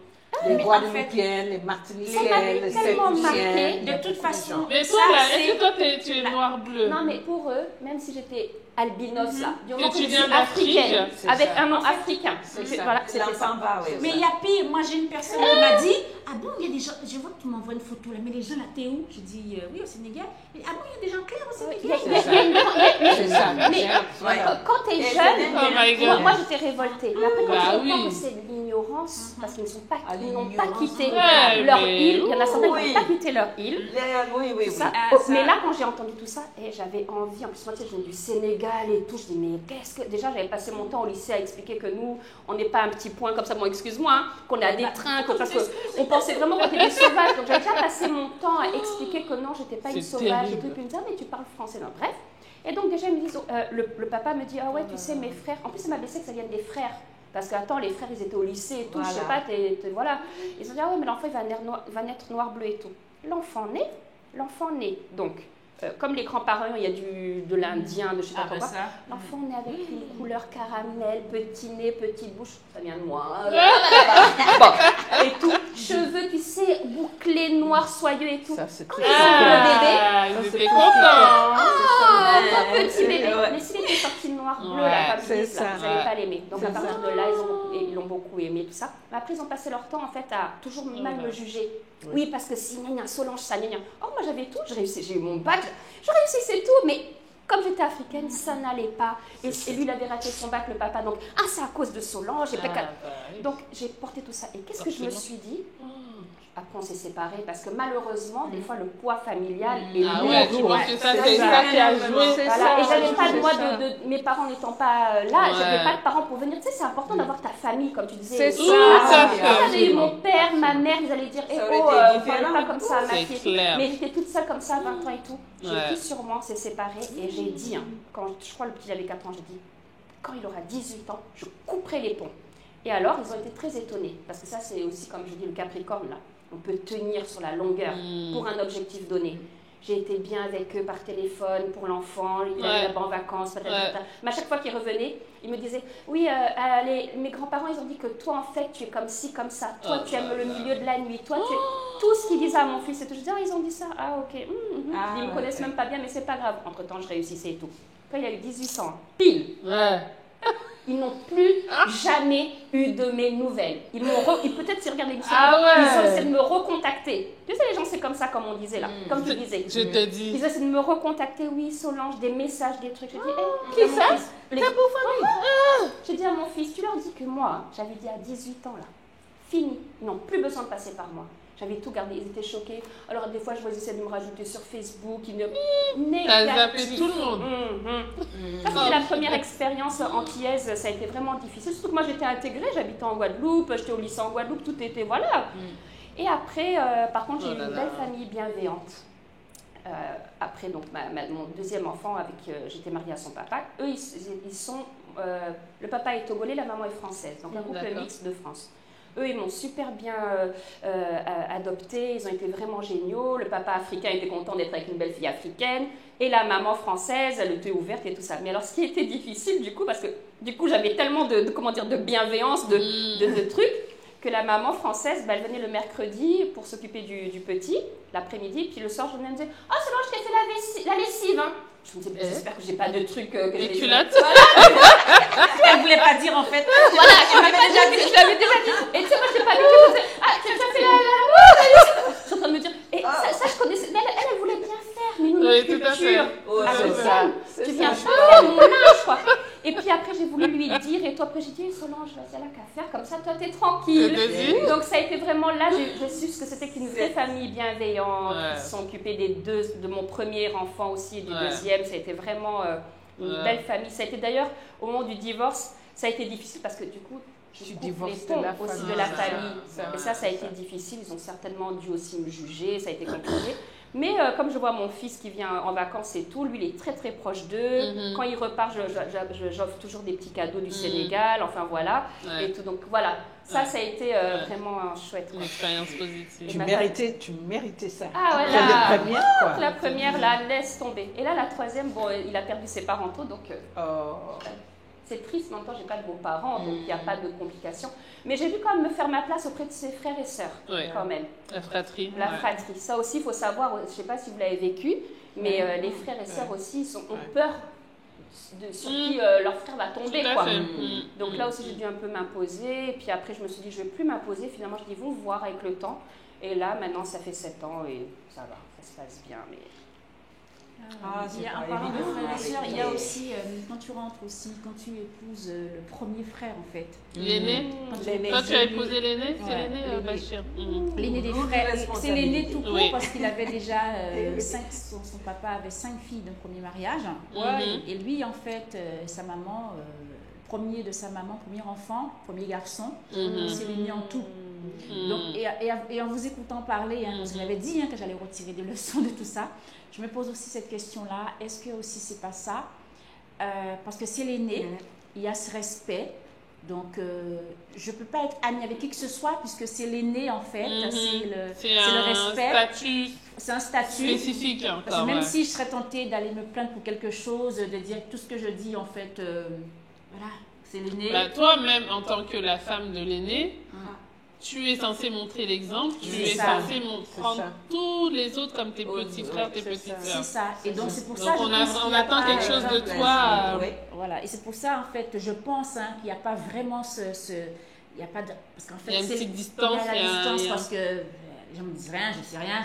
Les Guadeloupéens, les Martiniquais, les Saint-Luciens. De toute façon. Mais toi, là, est-ce que toi, tu es noir-bleu? Non, mais pour eux, même si j'étais albinos, là, du moment Que tu je viens suis d'Afrique, africaine, avec un nom africain. Voilà, C'est l'enfant va, oui. Mais il y a pire, moi j'ai une personne qui m'a dit, ah bon, il y a des gens, je vois que tu m'envoies une photo là, mais les gens là, t'es où? Je dis, oui, au Sénégal. Ah bon, il y a des gens clairs au Sénégal? C'est ça. Mais quand t'es jeune, Oh my God. moi j'étais révoltée. Mais après, quand Bah tu comprends oui. que c'est de l'ignorance, parce qu'ils n'ont pas l'ignorance. quitté Ouais, leur mais île, il y en a certains qui oui. n'ont pas quitté leur île. Oui. Ça. Mais là, quand j'ai entendu tout ça, j'avais envie, en plus, moi, tu sais, je viens du Sénégal et tout, je dis, mais qu'est-ce que. Déjà, j'avais passé mon temps au lycée à expliquer que nous, on n'est pas un petit point comme ça, bon, excuse-moi, hein, qu'on a des trains, parce qu'on pensait vraiment qu'on était des sauvages. Donc, j'avais déjà passé mon temps à expliquer que non, j'étais pas une C'est sauvage et terrible. tout. Puis, ils me disaient, mais tu parles français, non, bref. Et donc, déjà, ils me disent, le papa me dit, ah ouais, tu sais, mes frères, en plus, ça m'a blessé que ça vienne des frères. Parce que, attends, les frères, ils étaient au lycée et tout, je sais pas, voilà. Ils ont dit, ah ouais, mais l'enfant, il va naître noir, bleu et tout. L'enfant naît. Donc, comme les grands-parents, il y a de l'indien, de je sais pas quoi. L'enfant naît avec une couleur caramel, petit nez, petite bouche. Ça vient de moi. Hein. Bon, et tout. Cheveux, tu sais, bouclés, noirs, soyeux et tout. Ça, c'est Quand très ils ont le bébé, Ils étaient contents. mon petit bébé. Mais s'il était sorti noir, bleu, là, comme c'est ça, ça. vous n'allez pas l'aimer. Donc, à partir de là, ils l'ont beaucoup aimé, tout ça. Mais après, ils ont passé leur temps, en fait, à toujours mal me juger. Oui, parce que si, Solange, ça, Oh, moi, j'avais tout, j'ai eu mon bac, je réussissais tout, mais comme j'étais africaine, ça n'allait pas. Et lui, il avait raté son bac, le papa, donc, c'est à cause de Solange. Donc, j'ai porté tout ça. Et qu'est-ce que je me suis dit? Après, on s'est séparés parce que malheureusement, des fois, le poids familial est lourd. Ah ouais, tu penses que ça, c'est ça qui a joué. Voilà. Et j'avais pas, moi, mes parents n'étant pas là, j'avais pas de parents pour venir. Tu sais, c'est important d'avoir ta famille, comme tu disais. C'est ça. J'avais eu mon père, ma mère, ils allaient dire, on parle pas comme ça à ma fille. Mais j'étais toute seule comme ça, 20 ans et tout. J'ai pris sur moi, on s'est séparés et j'ai dit, quand je crois le petit avait 4 ans, j'ai dit, quand il aura 18 ans, je couperai les ponts. Et alors, ils ont été très étonnés, parce que ça, c'est aussi, comme je dis, le Capricorne, là. On peut tenir sur la longueur pour un objectif donné. J'ai été bien avec eux par téléphone pour l'enfant, il allait là-bas en vacances, mais à chaque fois qu'ils revenaient, ils me disaient, oui, mes grands-parents, ils ont dit que toi, en fait, tu es comme ci, comme ça. Toi, tu aimes le milieu de la nuit. Toi, tu es... Tout ce qu'ils disaient à mon fils, c'est tout. Je dis, ils ont dit ça. Ah, ok. Ils me connaissent même pas bien, mais c'est pas grave. Entre-temps, je réussissais et tout. Quand il a eu 18 ans, pile. Ils n'ont plus jamais eu de mes nouvelles. Peut-être s'ils regardent l'émission, ils ont essayé de me recontacter. Tu sais, les gens, c'est comme ça, comme on disait là, comme tu disais. Je te dis. Ils ont essayé de me recontacter, oui, Solange, des messages, des trucs. J'ai dit, Qui ça? Ta beau-famille. J'ai dit à mon fils, tu leur dis que moi, j'avais dit à 18 ans là, fini, ils n'ont plus besoin de passer par moi. J'avais tout gardé, ils étaient choqués. Alors des fois, je vois, ils essaient de me rajouter sur Facebook. T'as zappé tout le monde. Ça, c'était la première expérience antillaise. Ça a été vraiment difficile. Surtout que moi, j'étais intégrée. J'habitais en Guadeloupe. J'étais au lycée en Guadeloupe. Tout était, voilà. Et après, par contre, j'ai eu une belle famille bienveillante. Après, donc, mon deuxième enfant, j'étais mariée à son papa. Eux, ils sont... le papa est togolais, la maman est française. Donc, un couple mixte de France. Eux, ils m'ont super bien adoptée, ils ont été vraiment géniaux. Le papa africain était content d'être avec une belle fille africaine. Et la maman française, elle était ouverte et tout ça. Mais alors, ce qui était difficile, du coup, parce que du coup, j'avais tellement de bienveillance, de trucs, que la maman française, elle venait le mercredi pour s'occuper du petit, l'après-midi. Puis le soir, je venais me dire, oh, c'est bon, je t'ai fait la lessive, hein. Je me disais, j'espère que j'ai pas de trucs que les culottes. Elle voulait pas dire en fait. Voilà, je l'avais déjà dit. Et tu sais, moi, je t'ai pas dit que tu as fait la... Je suis en train de me dire, et ça je connaissais. Mais elle voulait bien faire, mais nous, notre culture africaine, tu deviens pas mon âge, quoi. Et puis après, j'ai voulu lui dire, et toi, après, j'ai dit, Solange, vas-y, elle a qu'à faire, comme ça, toi, t'es tranquille. Donc, ça a été vraiment là, j'ai su ce que c'était qu'une vraie famille bienveillante, qui se sont occupés de mon premier enfant aussi, et du deuxième. Ça a été vraiment une belle famille. Ça a été d'ailleurs, au moment du divorce, ça a été difficile parce que du coup, je coupe les ponts aussi de la famille. Et ça a été difficile. Ils ont certainement dû aussi me juger. Ça a été compliqué. Mais comme je vois mon fils qui vient en vacances et tout, lui, il est très, très proche d'eux. Quand il repart, j'offre toujours des petits cadeaux du Sénégal. Enfin, voilà. Et tout. Donc, voilà. Ça a été vraiment un chouette. Une expérience positive. Tu méritais ça. Ah, ouais, la première, quoi. La première, là, laisse tomber. Et là, la troisième, bon, il a perdu ses parents tôt, donc... C'est triste, mais en même temps, j'ai pas de beaux-parents, donc il n'y a pas de complications. Mais j'ai dû quand même me faire ma place auprès de ses frères et sœurs, quand même. La fratrie. La fratrie. Ça aussi, il faut savoir, je ne sais pas si vous l'avez vécu, mais les frères et sœurs aussi ont peur sur qui leur frère va tomber, quoi. Donc là aussi, j'ai dû un peu m'imposer. Et puis après, je me suis dit, je ne vais plus m'imposer. Finalement, je dis, ils vont voir avec le temps. Et là, maintenant, ça fait 7 ans et ça va, ça se passe bien. Mais... En parlant de frères et sœurs, il y a aussi, quand tu rentres aussi, quand tu épouses le premier frère en fait. L'aîné. Quand tu as épousé l'aîné, c'est l'aîné, Bachir. L'aîné des frères, c'est l'aîné tout court parce qu'il avait déjà son papa avait 5 filles d'un premier mariage. Et lui en fait, sa maman, premier de sa maman, premier enfant, premier garçon, c'est l'aîné en tout. Donc, et en vous écoutant parler, vous m'avez dit que j'allais retirer des leçons de tout ça. Je me pose aussi cette question-là. Est-ce que aussi c'est pas ça parce que c'est l'aîné, il y a ce respect. Donc, je ne peux pas être amie avec qui que ce soit puisque c'est l'aîné en fait. C'est le respect. C'est un statut spécifique. Encore, parce que même si je serais tentée d'aller me plaindre pour quelque chose, de dire tout ce que je dis en fait, voilà, c'est l'aîné. Bah, toi-même, en tant que la femme de l'aîné, tu es censé montrer l'exemple, tu es censé prendre tous les autres comme tes petits frères, tes petites sœurs. C'est ça. Et donc, c'est pour ça on attend quelque chose de toi. Voilà. Et c'est pour ça, en fait, je pense qu'il n'y a pas vraiment il n'y a pas de... Parce qu'en fait, il y a une petite distance. Il y a la distance parce que les gens me disent rien, je ne sais rien.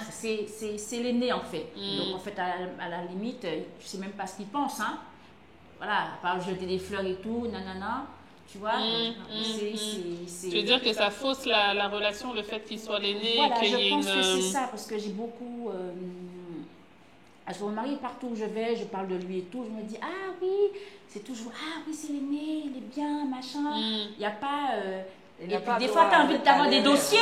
C'est l'aîné, en fait. Donc, en fait, à la limite, je ne sais même pas ce qu'il pense. Voilà, à part jeter des fleurs et tout, nanana. Tu vois, tu veux dire que ça fausse la relation, le fait qu'il soit l'aîné. Voilà, je pense que c'est ça, parce que j'ai beaucoup... mon mari, partout où je vais, je parle de lui et tout, je me dis, ah oui, c'est toujours, ah oui, c'est l'aîné, il est bien, machin. Il n'y a pas... et puis des fois, tu as envie d'avoir des dossiers,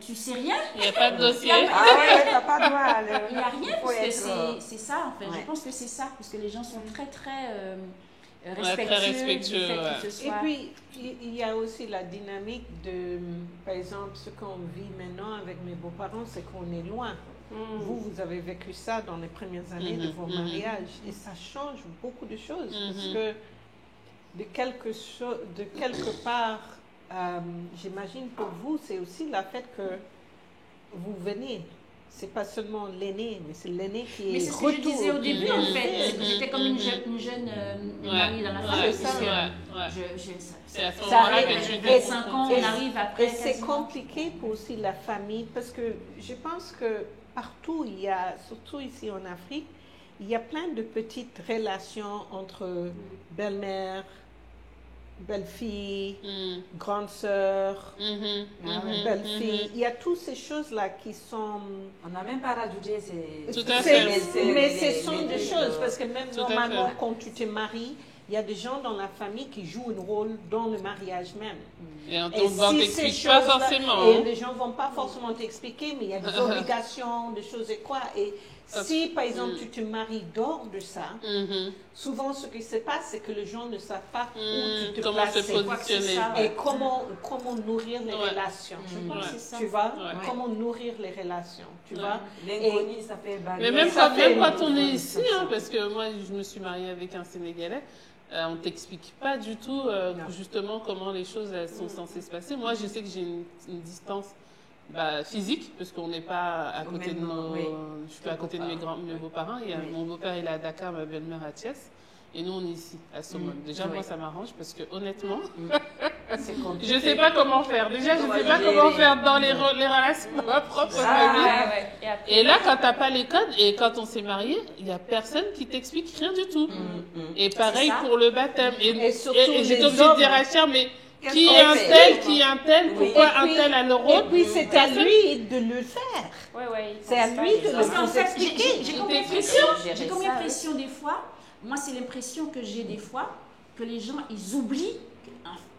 tu sais rien. Il n'y a pas de dossier. Tu n'as pas droit à il n'y a rien, parce que c'est ça, en fait. Je pense que c'est ça, parce que les gens sont très, très... respectueux. Et puis, il y a aussi la dynamique de, par exemple, ce qu'on vit maintenant avec mes beaux-parents, c'est qu'on est loin. Vous avez vécu ça dans les premières années de vos mariages et ça change beaucoup de choses parce que de quelque part, j'imagine pour vous, c'est aussi le fait que vous venez. C'est pas seulement l'aîné, mais c'est l'aîné qui est. Mais c'est ce que je disais au début en fait. J'étais comme une jeune mariée dans la famille. C'est à ce moment-là que tu fais 5 ans, on arrive après. Et c'est compliqué pour aussi la famille parce que je pense que partout, il y a, surtout ici en Afrique, il y a plein de petites relations entre belle-mère, belle-fille, grande sœur, belle-fille. Il y a toutes ces choses-là qui sont... On n'a même pas rajouté ces... Tout à fait. Mais ce sont des choses, parce que même normalement, quand tu te maries, il y a des gens dans la famille qui jouent un rôle dans le mariage même. Et on ne t'explique pas forcément. Et les gens ne vont pas forcément t'expliquer, mais il y a des obligations, des choses et quoi. Et si, par exemple, tu te maries dehors de ça, souvent ce qui se passe, c'est que les gens ne savent pas où tu te comment places se positionner. Et comment nourrir les relations. Je pense que c'est ça. Tu vois, comment nourrir les relations. Tu vois. L'inconnu, ça fait Mais même quand on est ici, parce que moi, je me suis mariée avec un Sénégalais, on ne t'explique pas du tout justement comment les choses sont censées se passer. Moi, je sais que j'ai une distance physique, parce qu'on n'est pas à côté de nos... Je ne suis pas à côté de mes beaux-parents. Mon beau-père, il est à Dakar, ma belle-mère à Thiès. Et nous, on est ici, à Somone. Déjà, moi, ça m'arrange parce que honnêtement, Je sais pas comment faire. Déjà, je sais pas comment faire dans les relations de ma propre famille. Et là, quand t'as pas les codes et quand on s'est marié, il y a personne qui t'explique rien du tout. Et pareil pour le baptême. Et j'étais obligée de dire à Cher, mais qui est un tel, pourquoi un tel a le rôle? Et puis c'est à lui de le faire. C'est à lui de le expliquer. J'ai comme l'impression des fois, moi c'est l'impression que j'ai des fois, que les gens ils oublient,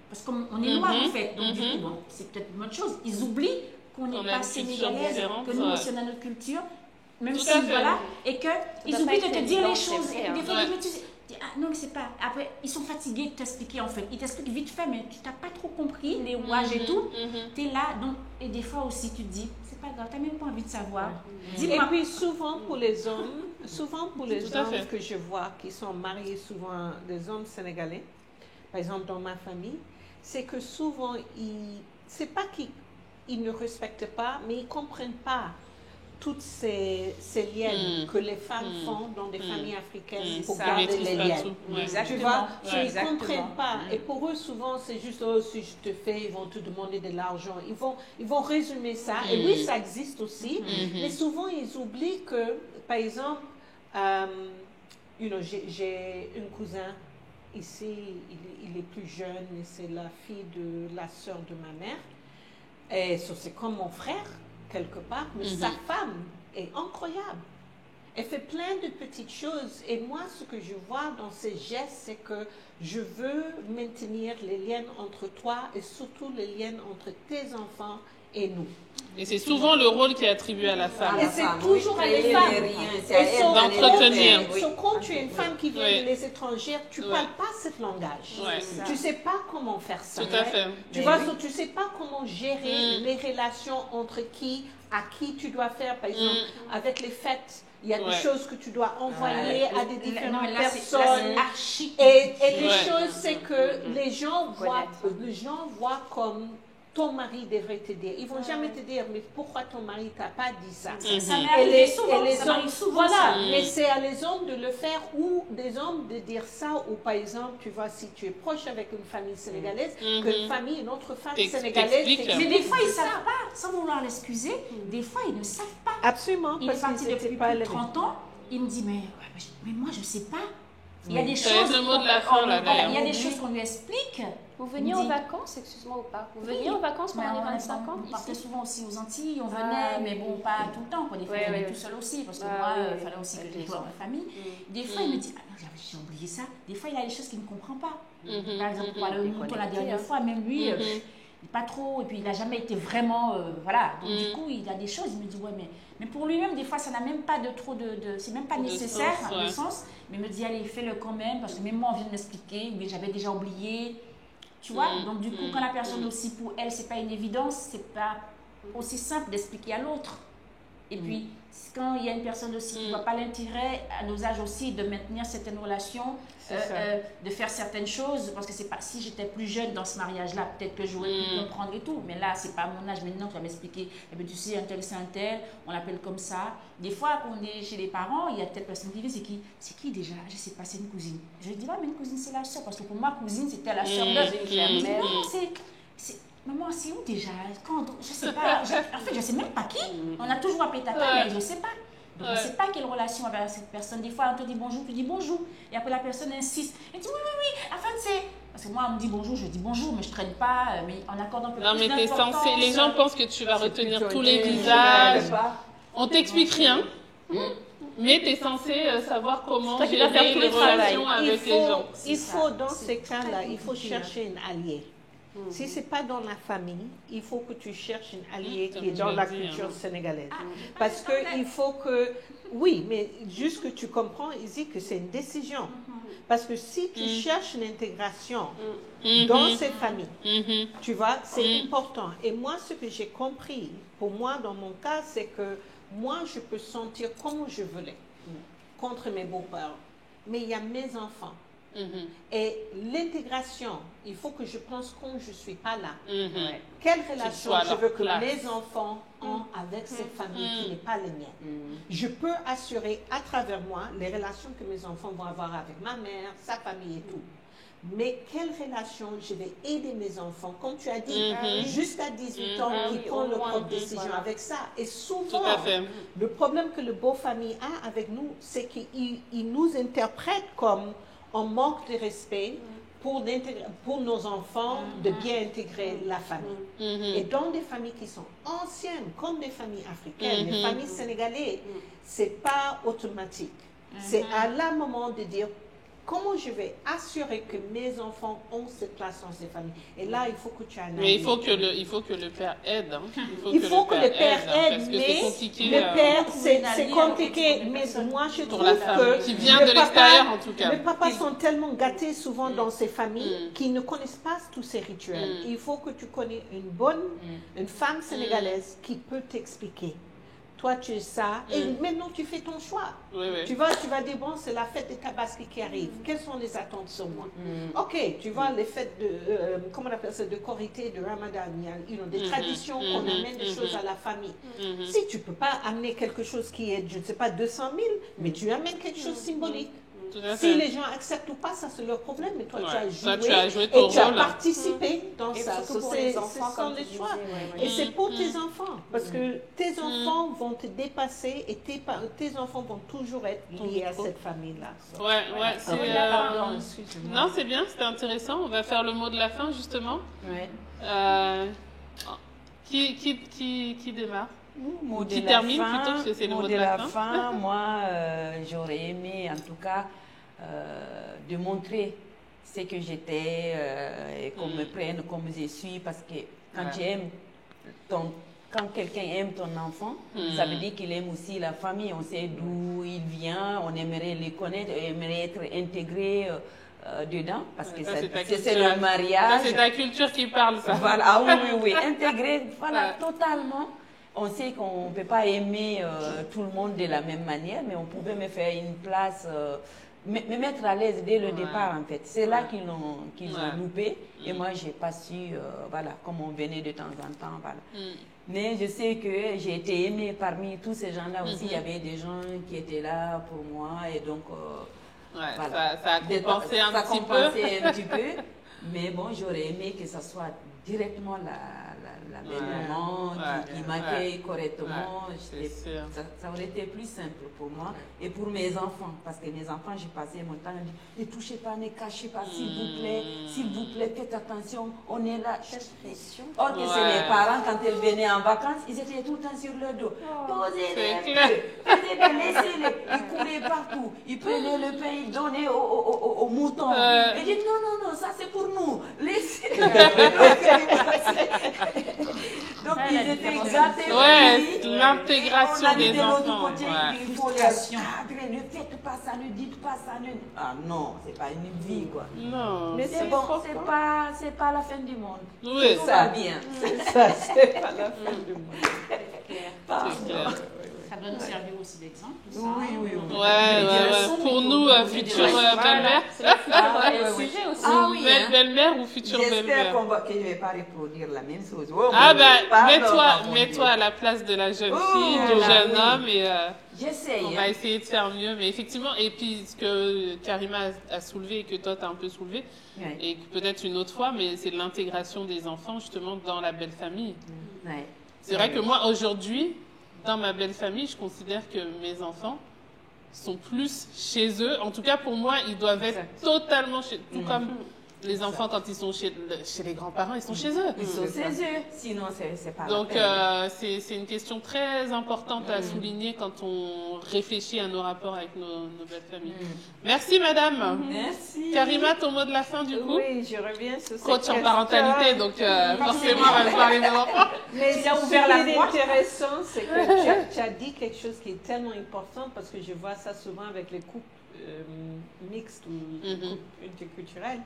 parce qu'on est loin en fait, donc du coup bon, c'est peut-être une autre chose, ils oublient qu'on n'est pas sénégalaise, que nous aussi on a notre culture, même si voilà, et qu'ils oublient de te dire les choses. Et des fois, non, mais c'est pas. Après, ils sont fatigués de t'expliquer en fait. Ils t'expliquent vite fait, mais tu n'as pas trop compris les rouages et tout. Tu es là, donc, et des fois aussi, tu te dis, c'est pas grave, tu n'as même pas envie de savoir. Et puis, souvent pour les hommes que je vois qui sont mariés, souvent des hommes sénégalais, par exemple dans ma famille, c'est que souvent, c'est pas qu'ils ne respectent pas, mais ils ne comprennent pas toutes ces liens que les femmes font dans des familles africaines pour garder les liens. Tu vois, ils ne comprennent pas. Et pour eux, souvent, c'est juste, oh, si je te fais, ils vont te demander de l'argent. Ils vont résumer ça. Et oui, ça existe aussi. Mais souvent, ils oublient que, par exemple, j'ai un cousin ici, il est plus jeune, et c'est la fille de la sœur de ma mère. Et c'est comme mon frère, quelque part, mais sa femme est incroyable. Elle fait plein de petites choses. Et moi, ce que je vois dans ces gestes, c'est que je veux maintenir les liens entre toi et surtout les liens entre tes enfants et nous. Et c'est souvent le rôle qui est attribué à la femme. Et c'est toujours à les femmes. D'entretenir. Quand tu es une femme qui vient des étrangères, tu ne parles pas ce langage. Tu ne sais pas comment faire ça. Tout à fait. Tu vois, tu ne sais pas comment gérer les relations entre à qui tu dois faire, par exemple, avec les fêtes. Il y a des choses que tu dois envoyer à des différentes personnes. Et les choses, c'est que les gens voient comme ton mari devrait te dire. Ils ne vont jamais te dire, mais pourquoi ton mari t'a pas dit ça? Ça m'arrive souvent. Voilà, mais c'est à les hommes de le faire ou des hommes de dire ça. Ou par exemple, tu vois, si tu es proche avec une famille sénégalaise, une autre famille sénégalaise. Mais des fois, ils ne savent pas, sans vouloir l'excuser, des fois, ils ne savent pas. Absolument. Il est parti depuis plus de 30 ans. Il me dit, mais moi, je ne sais pas. Il y a des choses. C'est le mot de la fin, là, d'ailleurs. Il y a des choses qu'on lui explique. Vous veniez en vacances, excuse-moi ou pas? Vous veniez en vacances pendant les 25 ans? On partait souvent aussi aux Antilles, on venait, mais bon, pas tout le temps. Des fois, on venait tout seul aussi, parce que moi, il fallait aussi que je sois dans ma famille. Des fois, il me dit, ah non, j'ai oublié ça. Des fois, il a des choses qu'il ne comprend pas. Par exemple, pour aller au mouton la dernière fois, même lui, pas trop, et puis il n'a jamais été vraiment, voilà. Donc du coup, il a des choses, il me dit, ouais, mais pour lui-même, des fois, ça n'a même pas de trop c'est même pas nécessaire, à mon sens, mais il me dit, allez, fais-le quand même, parce que même moi, on vient de m'expliquer, mais j'avais déjà oublié, tu vois. Donc du coup, quand la personne aussi, pour elle, c'est pas une évidence, c'est pas aussi simple d'expliquer à l'autre. Et puis, quand il y a une personne aussi qui ne voit pas l'intérêt, à nos âges aussi, de maintenir certaines relations, de faire certaines choses, parce que c'est pas, si j'étais plus jeune dans ce mariage-là, peut-être que j'aurais pu comprendre et tout, mais là, c'est pas mon âge. Maintenant, tu vas m'expliquer, eh bien, tu sais, un tel, c'est un tel, on l'appelle comme ça. Des fois, quand on est chez les parents, il y a telle personne qui vient, c'est qui déjà? Je sais pas, c'est une cousine. Je dis, ouais, mais une cousine, c'est la soeur, parce que pour moi, cousine, c'était la soeur de... Non, c'est... Maman, c'est où déjà? Je sais pas. En fait, je sais même pas qui. On a toujours appelé tata, mais je sais pas. Donc, on ne sait pas quelle relation avec cette personne. Des fois, on te dit bonjour, tu dis bonjour. Et après, la personne insiste. Elle dit oui. Enfin, c'est... Parce que moi, on me dit bonjour, je dis bonjour, mais je ne traîne pas. Mais en accordant un peu plus mais t'es censé... Les gens pensent que tu vas retenir tous les visages. On t'explique rien. Mais tu es censé savoir comment gérer les relations avec les gens. Il faut, dans ces cas-là, il faut chercher une alliée. Si ce n'est pas dans la famille, il faut que tu cherches une alliée qui est dans la culture sénégalaise. Parce qu'il faut que... Oui, mais juste que tu comprends ici que c'est une décision. Parce que si tu cherches une intégration dans ces familles, tu vois, c'est important. Et moi, ce que j'ai compris, pour moi, dans mon cas, c'est que moi, je peux sentir comme je voulais contre mes beaux-parents. Mais il y a mes enfants. Et l'intégration, il faut que je pense quand je ne suis pas là. Quelle relation je veux que mes enfants ont avec cette famille qui n'est pas les miennes. Je peux assurer à travers moi les relations que mes enfants vont avoir avec ma mère, sa famille et tout. Mais quelle relation je vais aider mes enfants? Comme tu as dit, jusqu'à 18 ans, ils prennent leur propre décision avec ça. Et souvent, le problème que le beau famille a avec nous, c'est qu'il nous interprète comme on manque de respect pour nos enfants de bien intégrer la famille. Et dans des familles qui sont anciennes, comme des familles africaines, les familles sénégalaises, c'est pas automatique. C'est à la moment de dire comment je vais assurer que mes enfants ont cette place dans ces familles. Et là, il faut que tu analyses. Mais il faut que le père aide. Hein. Il faut que le père aide, mais le père, c'est compliqué. Mais moi, je trouve que qui vient de l'extérieur, en tout cas. Les papas sont tellement gâtés souvent dans ces familles qu'ils ne connaissent pas tous ces rituels. Il faut que tu connais une femme sénégalaise qui peut t'expliquer. Toi, tu es ça, et maintenant tu fais ton choix. Tu vas dire, bon, c'est la fête de Tabaski qui arrive. Quelles sont les attentes sur moi? Ok, tu vois, les fêtes de, comment on appelle ça, de Korité, de Ramadan, il y a des traditions qu'on amène des choses à la famille. Si tu ne peux pas amener quelque chose qui est, je ne sais pas, 200 000, mais tu amènes quelque chose de symbolique. Si les gens acceptent ou pas, ça c'est leur problème, mais toi tu as joué ton et tu as rôle. Participé dans et ça. Pour les enfants, ce sont les choix. Et c'est pour tes enfants, parce que tes enfants vont te dépasser et tes enfants vont toujours être liés à cette famille-là. Non, c'est bien, c'était intéressant. On va faire le mot de la fin, justement. Qui démarre? Qui termine plutôt, parce que c'est le mot de la fin. Moi, j'aurais aimé, en tout cas, de montrer ce que j'étais et qu'on me prenne comme je suis, parce que quand quelqu'un aime ton enfant, ça veut dire qu'il aime aussi la famille. On sait d'où il vient, on aimerait les connaître, on aimerait être intégré dedans, parce que c'est le mariage. C'est ta culture qui parle, ça. Voilà, oui, intégré, voilà, totalement. On sait qu'on ne peut pas aimer tout le monde de la même manière, mais on pouvait me faire une place, me mettre à l'aise dès le départ, en fait. C'est là qu'ils ont loupé. Et moi, je n'ai pas su, voilà, comme on venait de temps en temps, voilà. Mais je sais que j'ai été aimée parmi tous ces gens-là aussi. Il y avait des gens qui étaient là pour moi, et donc, voilà. Ça a compensé un petit peu. Mais bon, j'aurais aimé que ça soit directement la même maman qui m'accueille correctement. Ça aurait été plus simple pour moi et pour mes enfants. Parce que mes enfants, j'ai passé mon temps à dire, ne touchez pas, ne cachez pas, s'il vous plaît, faites attention, on est là. Or que c'est les parents, quand ils venaient en vacances, ils étaient tout le temps sur le dos. Posez-les, laissez-les. Ils couraient partout. Ils prenaient le pain, ils donnaient aux moutons. Ils disaient, non, ça c'est pour nous. Laissez-les. Donc ils étaient gâtés. L'intégration des enfants. Il faut les cadrer, ne faites pas ça, ne dites pas ça. Ah non, c'est pas une vie, quoi. Non. Mais c'est bon, c'est pas la fin du monde. Oui, ça bien. Ça, c'est pas la fin du monde. C'est clair. Ça doit nous servir aussi d'exemple. Oui. Pour nous, futures belles-mères. C'est le sujet aussi. Ah oui. Belle-mère ou future belle-mère? J'espère que je ne vais pas reproduire la même chose. Mets-toi à la place de la jeune fille, du jeune homme, et j'essaye. On va essayer de faire mieux. Mais effectivement, et puis ce que Karima a soulevé et que toi tu as un peu soulevé, et peut-être une autre fois, mais c'est l'intégration des enfants justement dans la belle famille. C'est vrai que moi aujourd'hui, dans ma belle famille, je considère que mes enfants sont plus chez eux. En tout cas, pour moi, ils doivent être totalement chez eux. Tout comme les enfants, quand ils sont chez les grands-parents, ils sont chez eux. Ils sont chez eux. Sinon, c'est pas Donc, la c'est une question très importante à souligner quand on réfléchit à nos rapports avec nos belles familles. Merci, madame. Merci. Karima, ton mot de la fin, du coup? Oui, je reviens sur cette coach en parentalité, donc forcément, on va parler des enfants. Mais ce qui est intéressant, c'est que tu as dit quelque chose qui est tellement important, parce que je vois ça souvent avec les couples mixtes ou couples interculturels,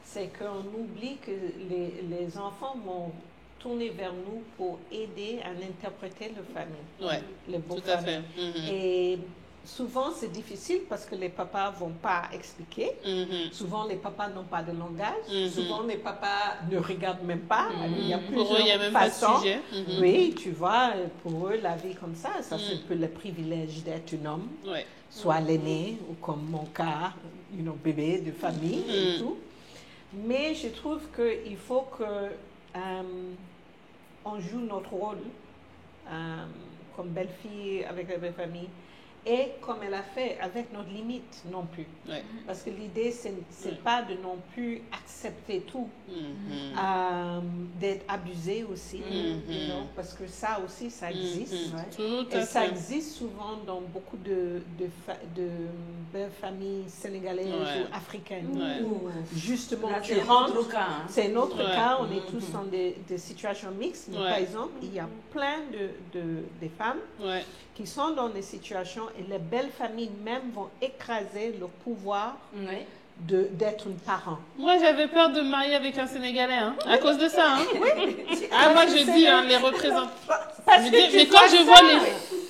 c'est qu'on oublie que les enfants vont tourner vers nous pour aider à interpréter leur famille. Oui, tout à fait. Et souvent, c'est difficile parce que les papas ne vont pas expliquer. Souvent, les papas n'ont pas de langage. Souvent, les papas ne regardent même pas. Il y a plusieurs pour eux, il n'y a même façons. pas de sujet. Oui, tu vois, pour eux, la vie comme ça, c'est un peu le privilège d'être un homme, soit l'aîné, ou comme mon cas, bébé de famille et tout. Mais je trouve qu'il faut que on joue notre rôle comme belle-fille avec la belle-famille et comme elle a fait avec notre limite non plus. Ouais. Parce que l'idée, c'est pas de non plus accepter tout, d'être abusé aussi, you know, parce que ça aussi, ça existe. Tout Et à ça fait. existe souvent dans beaucoup de familles sénégalaises ou africaines. Ouais. Où justement, Là, tu c'est rentres, notre cas. c'est notre Ouais. cas, on est tous dans des situations mixtes. Mais Ouais. par exemple, il y a plein de femmes Ouais. qui sont dans des situations et les belles familles même vont écraser le pouvoir Oui. d'être une parent. Moi, j'avais peur de me marier avec un Sénégalais, hein, à cause de ça. Hein. Ah, moi, je dis, hein, les représentants. Mais quand je vois les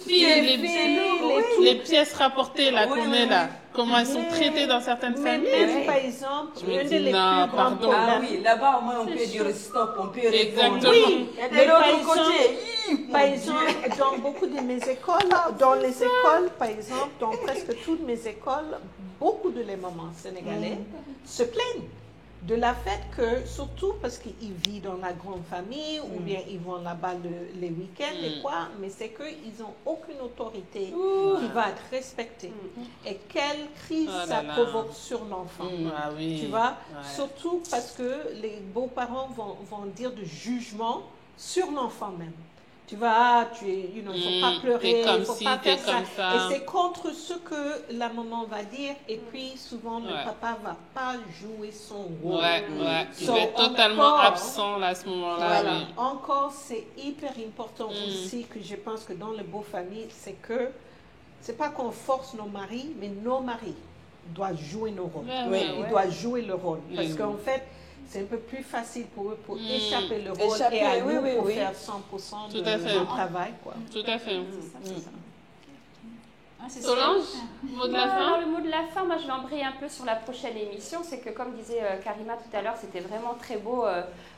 filles, les pièces rapportées là, qu'on met là, comment elles sont traitées dans certaines Mais familles. même, par exemple, Je me un dis, des non, plus grands pardon. Ah problèmes. oui, là-bas au moins on peut dire stop, on peut répondre. Exactement. Oui, De mais par l'autre exemple, côté, par exemple, dans beaucoup de mes écoles, dans les écoles, par exemple, dans presque toutes mes écoles, beaucoup de les mamans sénégalais se plaignent de la fait que, surtout parce qu'ils vivent dans la grande famille ou bien ils vont là-bas les week-ends et quoi, mais c'est qu'ils n'ont aucune autorité qui va être respectée. Et quelle crise Oh là ça là. provoque sur l'enfant. Ah oui. Tu vois, Ouais. surtout parce que les beaux-parents vont dire de jugement sur l'enfant même. Tu vois, il ne faut pas pleurer, t'es il comme ne faut ci, pas t'es faire ça. comme ça. Et c'est contre ce que la maman va dire. Et puis souvent, le Ouais. papa ne va pas jouer son rôle. Ouais, ouais. Il So, est totalement encore, absent là, à ce moment-là. Voilà. Oui. Encore, c'est hyper important aussi que je pense que dans les beaux familles, c'est que c'est pas qu'on force nos maris, mais nos maris doivent jouer nos rôles. Ouais, Oui, ouais, Ils ouais. doivent jouer le rôle. Parce Mm. qu'en fait, c'est un peu plus facile pour eux pour échapper le rôle Échapper, et à oui, nous oui, pour oui. faire 100% Tout de à fait. notre travail. Quoi. Tout à fait. C'est ça. Ah, c'est Solange, ça. mot de la Alors, fin. le mot de la fin, moi je vais embrayer un peu sur la prochaine émission. C'est que comme disait Karima tout à l'heure, c'était vraiment très beau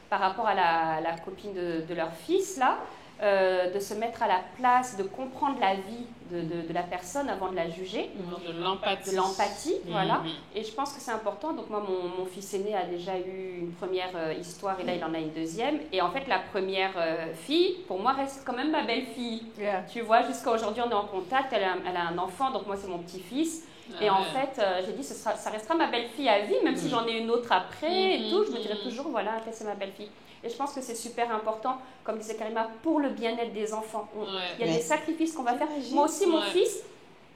par rapport à la copine de leur fils là, de se mettre à la place, de comprendre la vie de la personne avant de la juger. De l'empathie. De l'empathie, voilà. Mhm. Et je pense que c'est important. Donc moi, mon fils aîné a déjà eu une première histoire et là, il en a une deuxième. Et en fait, la première fille, pour moi, reste quand même ma belle-fille. Yeah. Tu vois, jusqu'à aujourd'hui, on est en contact. Elle a un enfant, donc moi, c'est mon petit-fils. Ah Et en ouais. fait, j'ai dit, ça restera ma belle-fille à vie, même si j'en ai une autre après et tout. Je me dirais toujours, voilà, elle, c'est ma belle-fille. Et je pense que c'est super important, comme disait Karima, pour le bien-être des enfants. Il y a des sacrifices qu'on va faire. Moi aussi, mon fils,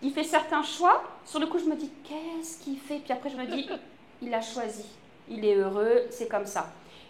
il fait certains choix. Sur le coup, je me dis, qu'est-ce qu'il fait? Puis après, je me dis, il a choisi. Il est heureux, c'est comme ça.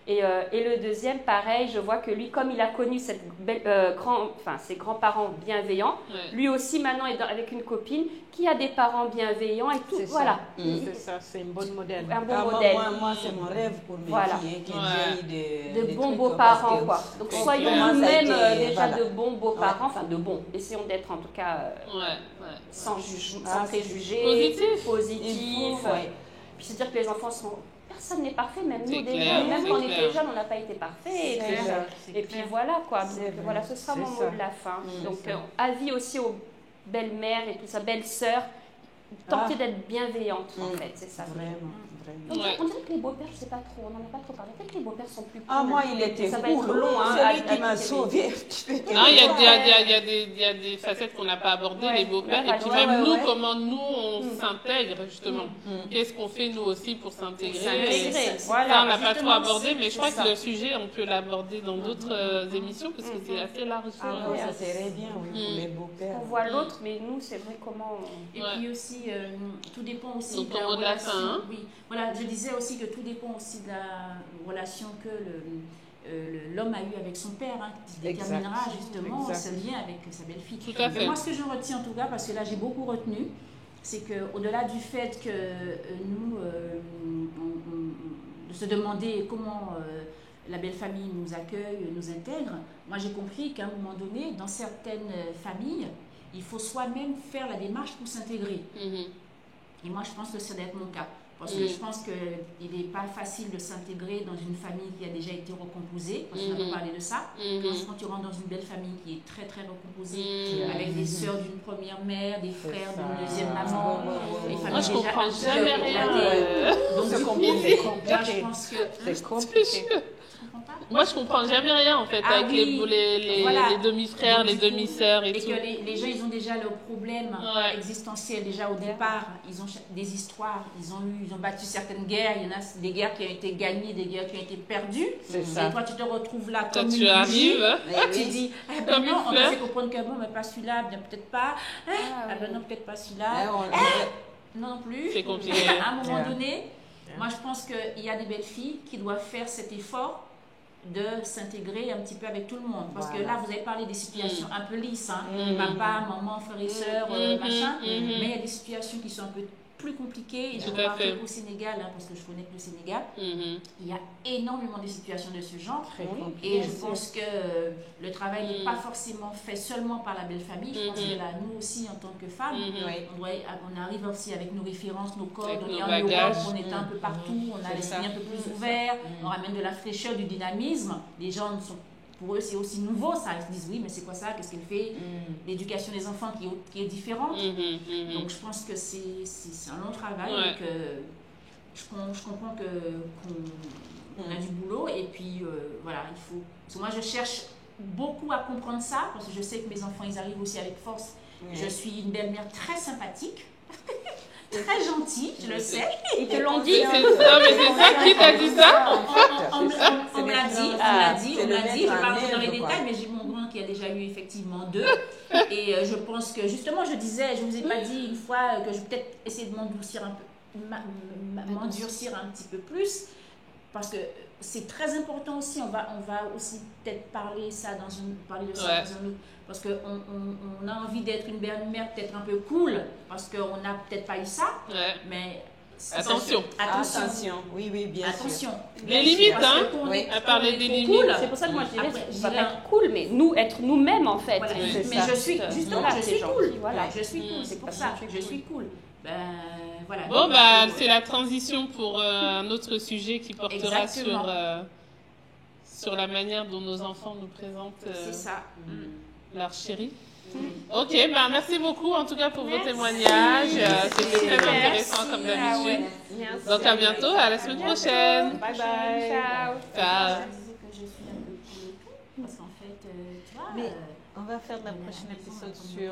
Et le deuxième, pareil, je vois que lui, comme il a connu ses grands-parents bienveillants, Ouais. lui aussi maintenant est avec une copine qui a des parents bienveillants et tout. C'est Voilà. ça. C'est ça, c'est un bon modèle. Un bon Ah, modèle. moi, c'est mon rêve pour mes Voilà. filles, hein, Ouais. qu'il y ait De des bons trucs beaux-parents, parce que- quoi. Donc que soyons vraiment, ça a nous-mêmes été- déjà voilà. de bons beaux-parents, Ouais. enfin de bons. Essayons d'être en tout cas Ouais. Ouais. sans jugement, Ah, sans préjugés. Positif. Positif. Il faut, ouais. Puis se dire que les enfants sont... Personne n'est parfait, même nous C'est déjà. clair, Même c'est quand on clair. était jeunes, on n'a pas été parfait. Et C'est puis, clair. et puis voilà quoi. Donc, C'est vrai. voilà, ce sera C'est mon ça. mot de la fin. Donc ça. avis aussi aux belles-mères et tout ça, belles-sœurs. Tenter d'être bienveillante en fait, c'est ça. Vraiment, Donc, vraiment. Ouais. on dirait que les beaux-pères, je sais pas trop, on n'en a pas trop parlé. Peut-être que les beaux-pères sont plus cool. Ah, moi, il était Ça va cool. être long, hein, Celui à qui m'a écouter. sauvé. Non, il y a des facettes qu'on n'a pas abordées, Ouais, les beaux-pères. on a Et puis pas le même droit, nous, ouais. comment nous, on s'intègre, justement. Qu'est-ce qu'on fait, nous aussi, pour s'intégrer S'intégrer, Ça, voilà. on n'a pas trop justement, abordé, mais je crois c'est que ça. le sujet, on peut l'aborder dans d'autres émissions, parce que c'est assez large. Ah, ouais, ça serait bien, oui, pour les beaux-pères. On voit l'autre, mais nous, c'est vrai comment... Et Ouais. puis aussi, tout dépend aussi Donc, de la au mot de la relation. fin, hein. Oui, voilà, je disais aussi que tout dépend aussi de la relation que l'homme a eue avec son père, hein, qui déterminera justement Exact. ce lien avec sa belle-fille. Tout à fait. Mais moi, ce que je retiens en tout cas, parce que là j'ai beaucoup retenu, c'est qu'au-delà du fait que nous, de se demander comment la belle famille nous accueille, nous intègre, moi j'ai compris qu'à un moment donné, dans certaines familles, il faut soi-même faire la démarche pour s'intégrer. Mhm. Et moi, je pense que ça doit être mon cas. Parce que je pense qu'il n'est pas facile de s'intégrer dans une famille qui a déjà été recomposée, parce qu'on a parlé de ça. Quand tu rentres dans une belle famille qui est très très recomposée, avec des sœurs d'une première mère, des frères d'une deuxième maman, les familles Moi, je déjà comprends jamais rien. Donc C'est du coup, compliqué. là, je pense que... C'est compliqué. Moi, je comprends jamais rien en fait Ah avec oui, voilà. les demi-frères, Donc, les du coup, demi-sœurs et et tout. que les gens, ils ont déjà leurs problèmes Ouais. existentiels déjà au départ. Ils ont des histoires, ils ont battu certaines guerres. Il y en a des guerres qui ont été gagnées, des guerres qui ont été perdues. C'est ça. Et toi, tu te retrouves là Quand comme tu une arrives, bougie. Tu dis, ah ben Comme non, une on fleur. t'a fait comprendre que bon, mais pas celui-là, bien peut-être pas. Ah ben non, peut-être pas celui-là. Non plus. c'est compliqué. À un moment donné, moi je pense qu'il y a des belles filles qui doivent faire cet effort de s'intégrer un petit peu avec tout le monde. Parce que là, vous avez parlé des situations un peu lisses, hein. Papa, maman, frères et sœurs, machin. Mais il y a des situations qui sont un peu plus compliquées. Et je Tout à vois fait. au Sénégal, hein, parce que je connais que le Sénégal, Mhm. il y a énormément de situations de ce genre. Très compliqué. Et je pense que le travail n'est pas forcément fait seulement par la belle famille. Je pense que là, nous aussi, en tant que femmes, on arrive aussi avec nos références, nos codes. Avec On nos est en bagages. Europe, on est un peu partout, on a C'est l'esprit ça. un peu plus ouvert, on ramène de la fraîcheur, du dynamisme. Les gens sont... Pour eux, c'est aussi nouveau, ça. Ils se disent, oui, mais c'est quoi ça? Qu'est-ce qu'elle fait? L'éducation des enfants qui est différente. Donc, je pense que c'est un long travail et que je comprends qu'on a du boulot. Et puis, voilà, il faut... Parce que moi, je cherche beaucoup à comprendre ça parce que je sais que mes enfants, ils arrivent aussi avec force. Je suis une belle-mère très sympathique, très gentille, je le sais. Ils te l'ont dit. Non, mais c'est ça qui t'a dit ça? On me l'a dit, on me l'a dit. Je ne vais pas rentrer dans les détails, mais j'ai mon grand qui a déjà eu effectivement 2. Et je pense que justement, je vous ai pas dit une fois que je vais peut-être essayer de m'endurcir un peu, m'endurcir un petit peu plus, parce que c'est très important aussi. On va aussi peut-être parler de ça dans un autre, parce qu'on on a envie d'être une belle-mère peut-être un peu cool, parce qu'on n'a peut-être pas eu ça, Ouais. mais Attention. Attention. Oui, bien sûr. Attention. Les limites, Parce hein? que quand on est- À parler quand on des est limites. cool, C'est pour ça que moi je dirais, Après, on je va dirais pas être cool, mais être nous-mêmes en fait. Voilà, c'est mais ça. je suis justement, Voilà, je c'est suis gentil, cool. voilà. Je suis cool, c'est pour ça. Je suis cool. Ben voilà. Bon, bah, c'est la transition pour un autre sujet qui portera Exactement. sur la manière dont nos enfants nous présentent C'est ça. leur chérie. Ok, bah, merci beaucoup en tout cas pour vos témoignages. C'était très intéressant comme d'habitude. Merci. Donc à bientôt, à la semaine prochaine. Bye bye. Ciao. Ciao. Je disais que je suis un peu cool et tout, parce qu'en fait, tu vois. Mais on va faire le prochain épisode sur